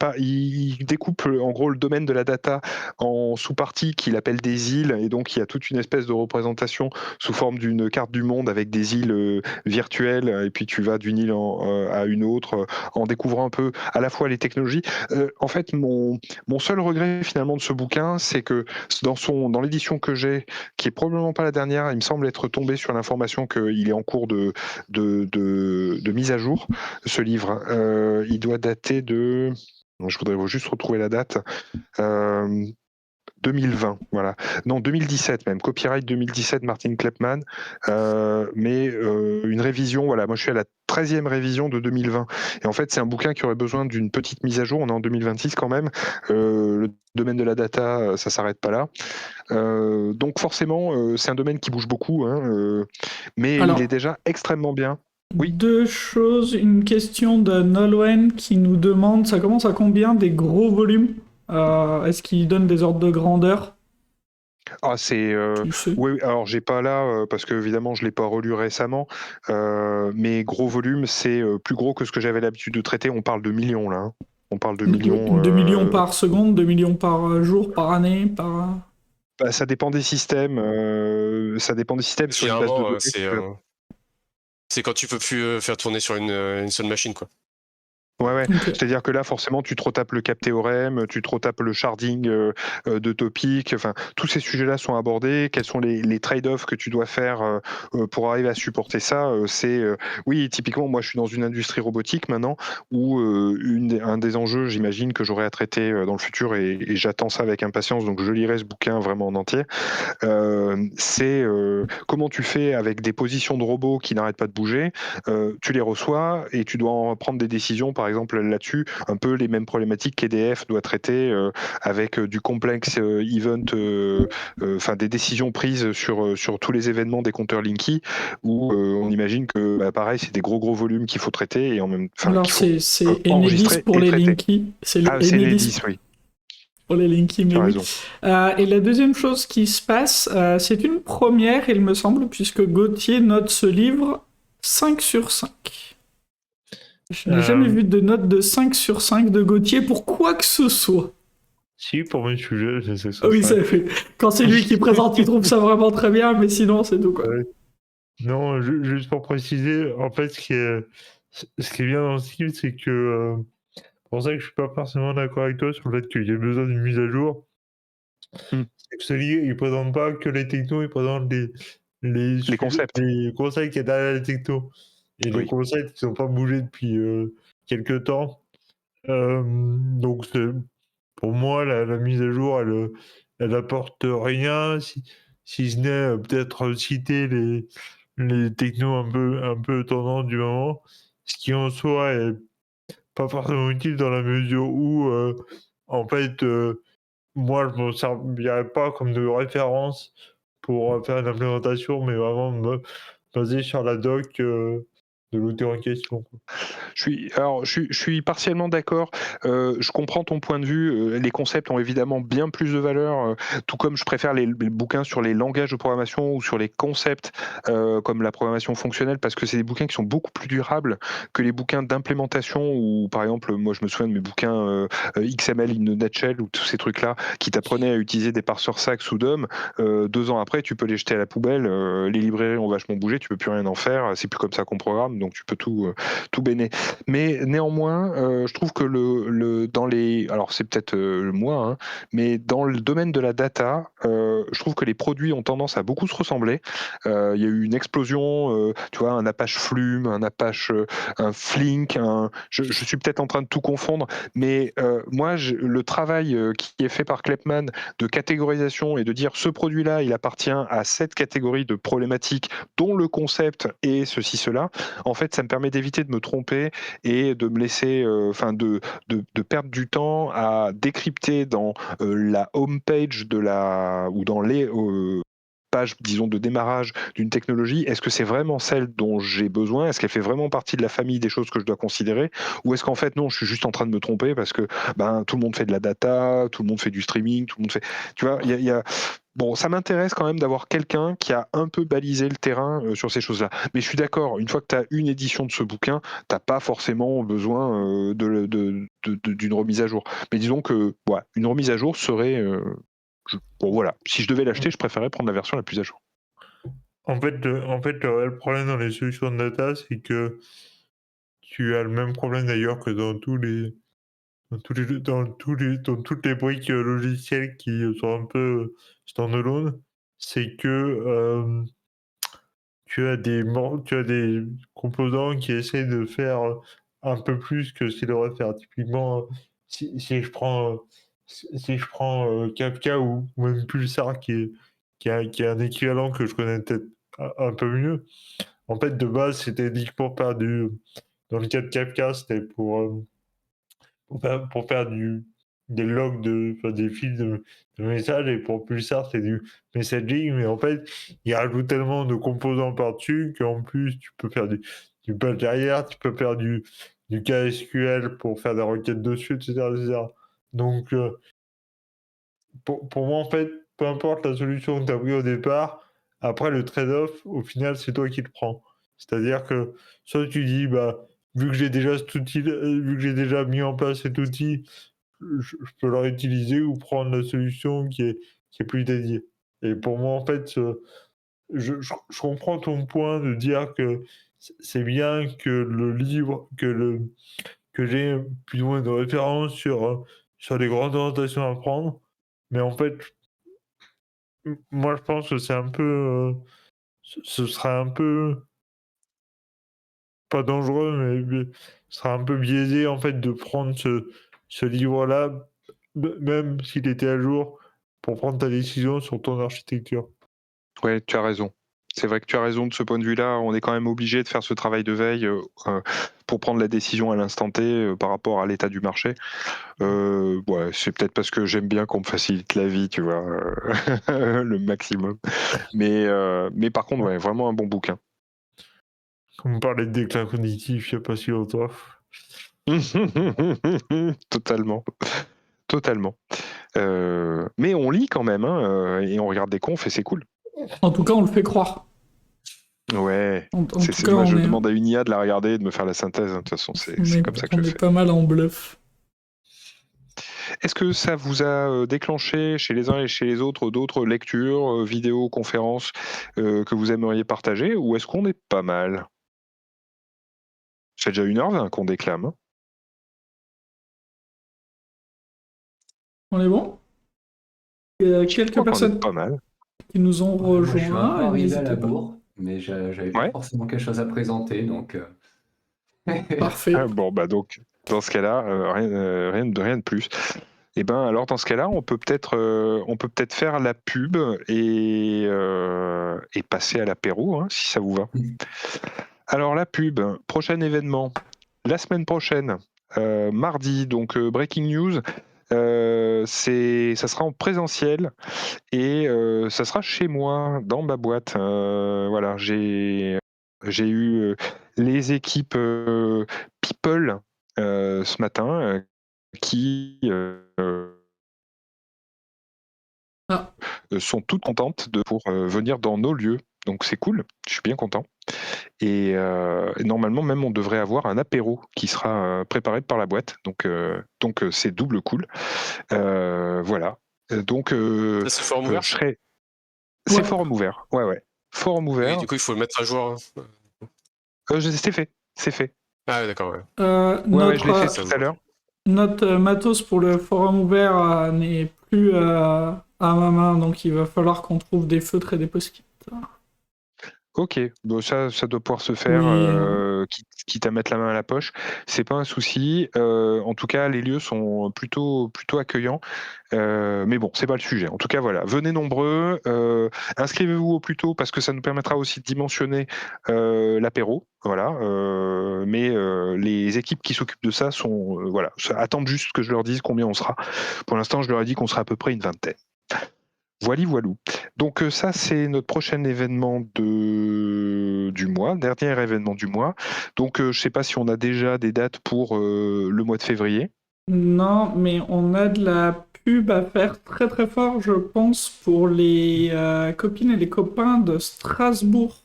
découpe en gros le domaine de la data en sous-parties qu'il appelle des îles, et donc il y a toute une espèce de représentation sous forme d'une carte du monde avec des îles virtuelles, et puis tu vas d'une île à une autre en découvrant un peu à la fois les technologies. En fait, mon seul regret finalement de ce bouquin, c'est que dans l'édition que j'ai, qui est probablement pas la dernière, il me semble être tombé sur l'information qu'il est en cours de mise à jour, ce livre. Il doit dater de... Je voudrais juste retrouver la date. 2020, voilà. Non, 2017 même. Copyright 2017, Martin Klepman. Mais une révision, voilà. Moi, je suis à la 13e révision de 2020. Et en fait, c'est un bouquin qui aurait besoin d'une petite mise à jour. On est en 2026 quand même. Le domaine de la data, ça s'arrête pas là. Donc forcément, c'est un domaine qui bouge beaucoup, hein, mais Alors, il est déjà extrêmement bien. Oui. Deux choses. Une question de Nolwenn qui nous demande, ça commence à combien des gros volumes? Est-ce qu'il donne des ordres de grandeur? Ah, c'est Tu sais. oui, alors j'ai pas là parce que évidemment je l'ai pas relu récemment, mais gros volume, c'est plus gros que ce que j'avais l'habitude de traiter. On parle de millions là, hein. On parle de millions. 2 millions par seconde, 2 millions par jour, par année, par... Bah, ça dépend des systèmes. Ça dépend des systèmes sur une base de Généralement, données. c'est quand tu peux plus faire tourner sur une seule machine, quoi. Ouais. Ok. C'est-à-dire que là, forcément, tu te retapes le cap théorème, tu te retapes le sharding de topic. Enfin, tous ces sujets-là sont abordés. Quels sont les trade-offs que tu dois faire pour arriver à supporter ça? Oui, typiquement, moi, je suis dans une industrie robotique maintenant où un des enjeux, j'imagine, que j'aurai à traiter dans le futur, et j'attends ça avec impatience, donc je lirai ce bouquin vraiment en entier. C'est comment tu fais avec des positions de robots qui n'arrêtent pas de bouger. Tu les reçois et tu dois en prendre des décisions, par exemple là-dessus, un peu les mêmes problématiques qu'EDF doit traiter avec du complexe event, enfin des décisions prises sur tous les événements des compteurs Linky, où on imagine que pareil, c'est des gros volumes qu'il faut traiter et en même Alors qu'il faut c'est Enedis enregistrer pour et les traiter. Linky. C'est Ah, c'est Enedis Enedis, oui, pour les Linky, mais tu as oui. raison. Et la deuxième chose qui se passe, c'est une première, il me semble, puisque Gauthier note ce livre 5 sur 5. Je n'ai jamais vu de note de 5 sur 5 de Gauthier pour quoi que ce soit. Si, pour mes sujets, c'est ça. Oui, ça fait. Quand c'est lui qui présente, il trouve ça vraiment très bien, mais sinon, c'est tout, quoi. Ouais. Non, juste pour préciser, en fait, ce qui est bien dans ce livre, c'est que c'est pour ça que je suis pas forcément d'accord avec toi sur le fait qu'il y ait besoin d'une mise à jour. C'est que ce livre, il présente pas que les technos, il présente les concepts. les concepts qu'il y a derrière les technos. Et les Oui. concepts qui n'ont pas bougé depuis quelques temps. Donc, pour moi, la mise à jour, elle apporte rien, si ce n'est peut-être citer les technos un peu tendants du moment, ce qui en soi est pas forcément utile dans la mesure où, en fait, moi, je m'en servirais pas comme de référence pour faire une implémentation, mais vraiment me baser sur la doc de l'outil en question, quoi. Je suis partiellement d'accord. Je comprends ton point de vue. Les concepts ont évidemment bien plus de valeur, tout comme je préfère les bouquins sur les langages de programmation ou sur les concepts comme la programmation fonctionnelle, parce que c'est des bouquins qui sont beaucoup plus durables que les bouquins d'implémentation, ou par exemple, moi je me souviens de mes bouquins XML in a nutshell, ou tous ces trucs-là qui t'apprenaient à utiliser des parseurs Sax ou DOM. 2 ans après, tu peux les jeter à la poubelle. Les librairies ont vachement bougé, tu peux plus rien en faire. C'est plus comme ça qu'on programme, donc tu peux tout béné. Mais néanmoins, je trouve que dans les... Alors c'est peut-être moi, hein, mais dans le domaine de la data, je trouve que les produits ont tendance à beaucoup se ressembler. Il y a eu une explosion, tu vois, un Apache Flume, un Flink, je suis peut-être en train de tout confondre, mais moi, le travail qui est fait par Klepman de catégorisation et de dire ce produit-là, il appartient à cette catégorie de problématiques dont le concept est ceci, cela, en fait, ça me permet d'éviter de me tromper et de me laisser, de perdre du temps à décrypter dans la home page ou dans les page, disons, de démarrage d'une technologie, est-ce que c'est vraiment celle dont j'ai besoin? Est-ce qu'elle fait vraiment partie de la famille des choses que je dois considérer? Ou est-ce qu'en fait, non, je suis juste en train de me tromper parce que tout le monde fait de la data, tout le monde fait du streaming, tout le monde fait... Tu vois, il y a... Bon, ça m'intéresse quand même d'avoir quelqu'un qui a un peu balisé le terrain sur ces choses-là. Mais je suis d'accord, une fois que tu as une édition de ce bouquin, tu n'as pas forcément besoin d'une remise à jour. Mais disons que une remise à jour serait... Bon voilà, si je devais l'acheter, je préférerais prendre la version la plus à jour. En fait, le réel problème dans les solutions de data, c'est que tu as le même problème d'ailleurs que dans toutes les briques logicielles qui sont un peu standalone, c'est que tu as des composants qui essaient de faire un peu plus que ce qu'ils devraient faire. Typiquement, si je prends Kafka ou même Pulsar qui est un équivalent que je connais peut-être un peu mieux. En fait, de base, c'était dit pour faire dans le cas de Kafka, c'était pour faire des logs, des fils de messages, et pour Pulsar, c'est du messaging, mais en fait, il rajoute tellement de composants par-dessus qu'en plus, tu peux faire du batch derrière, tu peux faire du KSQL pour faire des requêtes dessus, etc. etc. Donc, pour moi, en fait, peu importe la solution que tu as pris au départ, après, le trade-off, au final, c'est toi qui le prends. C'est-à-dire que soit tu dis, vu que j'ai déjà cet outil, vu que j'ai déjà mis en place cet outil, je peux le réutiliser ou prendre la solution qui est plus dédiée. Et pour moi, en fait, je comprends ton point de dire que c'est bien que le livre, que j'ai plus ou moins de références sur les grandes orientations à prendre. Mais en fait, moi, je pense que c'est un peu... ce serait un peu... pas dangereux, mais ce serait un peu biaisé, en fait, de prendre ce livre-là, même s'il était à jour, pour prendre ta décision sur ton architecture. Ouais, tu as raison. C'est vrai que tu as raison de ce point de vue-là. On est quand même obligé de faire ce travail de veille pour prendre la décision à l'instant T par rapport à l'état du marché. C'est peut-être parce que j'aime bien qu'on me facilite la vie, tu vois, le maximum. Mais par contre, vraiment un bon bouquin. Comme on parlait de déclin cognitif il n'y a pas si longtemps. Totalement. Mais on lit quand même, et on regarde des confs et c'est cool. En tout cas, on le fait croire. Ouais. En tout cas, moi, je demande à une IA de la regarder et de me faire la synthèse. De toute façon, c'est comme ça que je fais. On est pas mal en bluff. Est-ce que ça vous a déclenché chez les uns et chez les autres d'autres lectures, vidéos, conférences que vous aimeriez partager, ou est-ce qu'on est pas mal? C'est déjà 1h20 qu'on déclame. Hein. On est bon? Il y a quelques personnes pas mal. qui nous ont rejoints. Je suis un peu arrivé à la bourre, mais j'avais pas forcément quelque chose à présenter, donc... Parfait. Bon, donc, dans ce cas-là, rien de plus. Et alors dans ce cas-là, on peut peut-être faire la pub et passer à l'apéro, si ça vous va. Alors la pub, prochain événement, la semaine prochaine, mardi, donc Breaking News, ça sera en présentiel et ça sera chez moi, dans ma boîte. Voilà, j'ai eu les équipes People ce matin qui sont toutes contentes pour venir dans nos lieux. Donc c'est cool, je suis bien content. Et normalement même on devrait avoir un apéro qui sera préparé par la boîte. Donc c'est double cool. Voilà. Donc c'est forum ouvert. C'est forum ouvert. Ouais. Forum ouvert. Oui, du coup il faut le mettre à jour. C'est fait. Ah d'accord. Ouais. Je l'ai fait tout à l'heure. Notre matos pour le forum ouvert n'est plus à ma main, donc il va falloir qu'on trouve des feutres et des post-it. Ok, bon, ça doit pouvoir se faire, quitte à mettre la main à la poche. C'est pas un souci. En tout cas, les lieux sont plutôt accueillants. Mais bon, c'est pas le sujet. En tout cas, voilà, venez nombreux. Inscrivez-vous au plus tôt parce que ça nous permettra aussi de dimensionner l'apéro. Voilà. Mais les équipes qui s'occupent de ça attendent juste que je leur dise combien on sera. Pour l'instant, je leur ai dit qu'on sera à peu près une vingtaine. Voilou. Donc ça, c'est notre prochain événement du mois, dernier événement du mois. Donc je ne sais pas si on a déjà des dates pour le mois de février. Non, mais on a de la pub à faire très très fort, je pense, pour les copines et les copains de Strasbourg.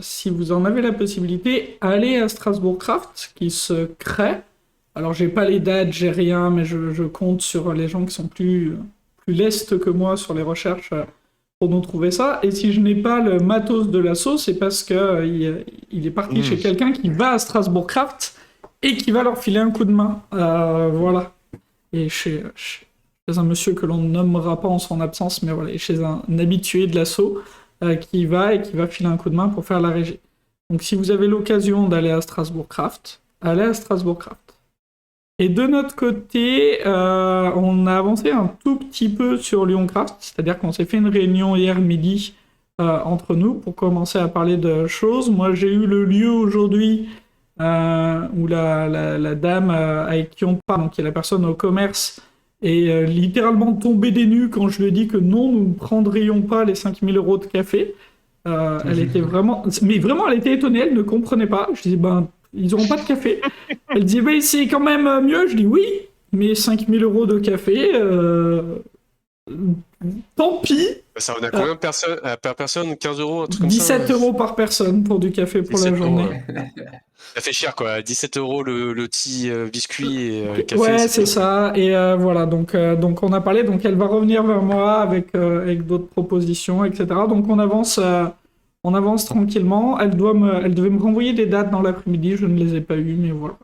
Si vous en avez la possibilité, allez à Strasbourg Craft, qui se crée. Alors j'ai pas les dates, j'ai rien, mais je compte sur les gens qui sont plus lestes que moi sur les recherches pour nous trouver ça. Et si je n'ai pas le matos de l'assaut, c'est parce que il est parti chez quelqu'un qui va à Strasbourg Craft et qui va leur filer un coup de main. Voilà. Et chez un monsieur que l'on ne nommera pas en son absence, mais voilà, et chez un habitué de l'assaut qui va filer un coup de main pour faire la régie. Donc si vous avez l'occasion d'aller à Strasbourg Craft, allez à Strasbourg Craft. Et de notre côté, on a avancé un tout petit peu sur Lyon Craft, c'est-à-dire qu'on s'est fait une réunion hier midi entre nous pour commencer à parler de choses. Moi, j'ai eu le lieu aujourd'hui où la dame avec qui on parle, donc qui est la personne au commerce, est littéralement tombée des nues quand je lui ai dit que non, nous ne prendrions pas les 5 000 € de café. Elle était vraiment... Mais vraiment, elle était étonnée, elle ne comprenait pas. Je dis, ils n'auront pas de café. Elle dit, mais c'est quand même mieux. Je dis, oui, mais 5 000 € de café, tant pis. Ça en a combien par personne? 15 €, un truc comme 17 ça? 17 € par personne pour du café pour la journée. Ça fait cher, quoi. 17 € le petit biscuit et café. Ouais, c'est ça. Et voilà, donc on a parlé. Donc elle va revenir vers moi avec d'autres propositions, etc. Donc on avance tranquillement. Elle devait me renvoyer des dates dans l'après-midi. Je ne les ai pas eues, mais voilà.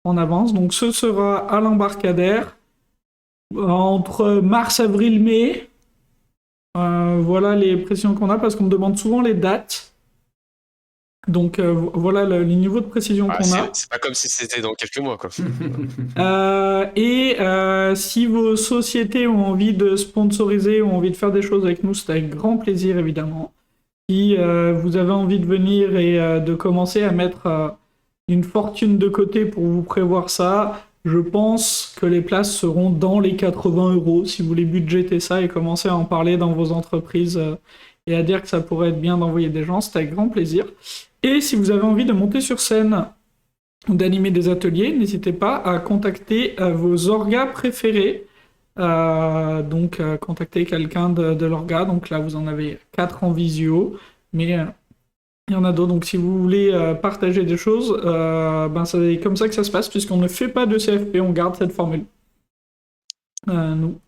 On avance. Donc ce sera à l'embarcadère entre mars, avril, mai. Voilà les précisions qu'on a parce qu'on me demande souvent les dates. Donc voilà les niveaux de précision qu'on a. C'est pas comme si c'était dans quelques mois, quoi. Si vos sociétés ont envie de sponsoriser, ont envie de faire des choses avec nous, c'est avec grand plaisir évidemment. Si vous avez envie de venir et de commencer à mettre une fortune de côté pour vous prévoir ça, je pense que les places seront dans les 80 € si vous voulez budgéter ça et commencer à en parler dans vos entreprises et à dire que ça pourrait être bien d'envoyer des gens, c'est avec grand plaisir. Et si vous avez envie de monter sur scène ou d'animer des ateliers, n'hésitez pas à contacter vos orgas préférés. Donc contacter quelqu'un de l'orga. Donc là, vous en avez 4 en visio, mais il y en a d'autres. Donc si vous voulez partager des choses, c'est comme ça que ça se passe, puisqu'on ne fait pas de CFP, on garde cette formule. Nous.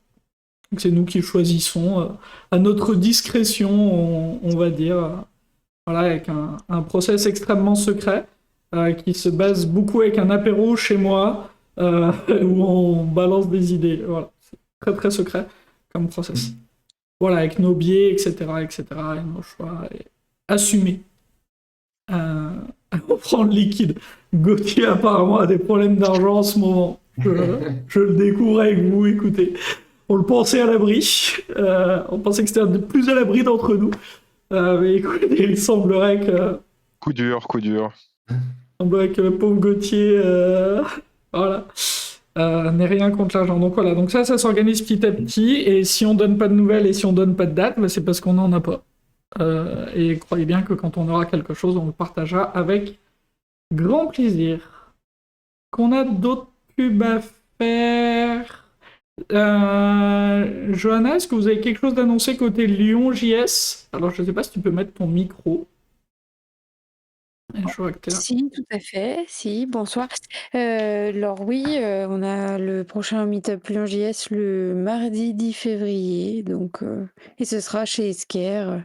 Donc c'est nous qui choisissons à notre discrétion, on va dire. Voilà, avec un process extrêmement secret qui se base beaucoup avec un apéro chez moi où on balance des idées. Voilà, c'est très très secret comme process. Voilà, avec nos biais, etc., et nos choix assumés. On prend le liquide. Gauthier apparemment a des problèmes d'argent en ce moment. Je le découvre avec vous, écoutez. On le pensait à l'abri. On pensait que c'était un des plus à l'abri d'entre nous. Mais écoutez, il semblerait que... Coup dur. Il semblerait que le pauvre Gauthier, voilà, n'ait rien contre l'argent. Donc voilà, donc ça s'organise petit à petit, et si on donne pas de nouvelles et si on donne pas de date, c'est parce qu'on n'en a pas. Et croyez bien que quand on aura quelque chose, on le partagera avec grand plaisir. Qu'on a d'autres pubs à faire... Johanna, est-ce que vous avez quelque chose d'annoncé côté Lyon JS? Alors je sais pas si tu peux mettre ton micro. Je vois que t'es là. Si, tout à fait. Si, bonsoir. Alors oui, on a le prochain Meetup Lyon JS le mardi 10 février. Donc, et ce sera chez Esker,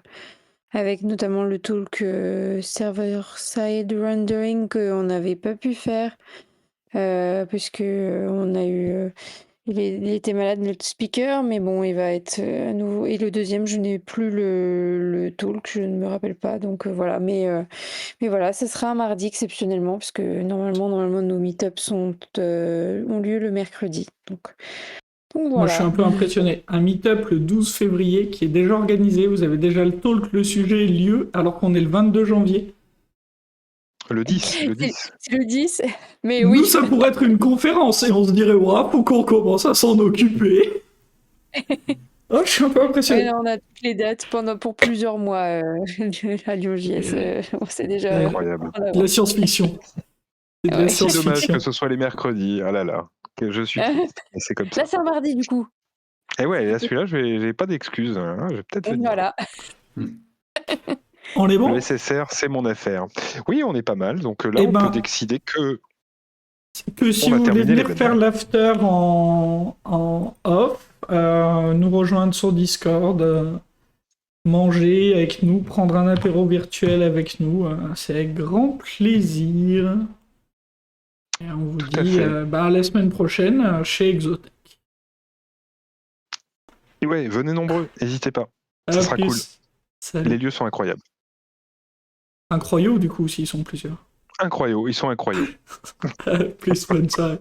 avec notamment le talk server-side rendering qu'on n'avait pas pu faire, puisque on a eu il était malade, notre speaker, mais bon, il va être à nouveau. Et le deuxième, je n'ai plus le talk, je ne me rappelle pas. Donc voilà, mais voilà, ce sera un mardi exceptionnellement, parce que normalement nos meet-ups ont lieu le mercredi. Donc Moi, je suis voilà. un peu impressionné. Un meet-up le 12 février qui est déjà organisé, vous avez déjà le talk, le sujet, lieu, alors qu'on est le 22 janvier. Le 10, le 10. C'est le 10, mais Nous, oui. ça pourrait être une conférence et on se dirait, waouh, faut qu'on commence à s'en occuper. Oh, je suis un peu impressionné. Ouais, on a toutes les dates pour plusieurs mois à Lyon JS. C'est déjà Incroyable. De la science-fiction. C'est de la Ouais. C'est dommage science-fiction. que ce soit les mercredis. Ah là là, que je suis triste. Mais c'est comme ça. Là, c'est un mardi, du coup. Et ouais, là, celui-là, j'ai pas d'excuses. Hein. Je vais peut-être venir. Voilà. On est bon? Le SSR, c'est mon affaire. Oui, on est pas mal. Donc là, Eh on ben, peut décider que si on va vous voulez terminer venir faire l'after en off, nous rejoindre sur Discord, manger avec nous, prendre un apéro virtuel avec nous, c'est avec grand plaisir. Et on vous Tout à dit fait. la semaine prochaine chez Exotech. Et ouais, venez nombreux, n'hésitez pas. À Ça sera plus. cool. Salut. Les lieux sont incroyables. Incroyable du coup s'ils sont plusieurs. Incroyables, ils sont incroyables. À plus, bonne soirée.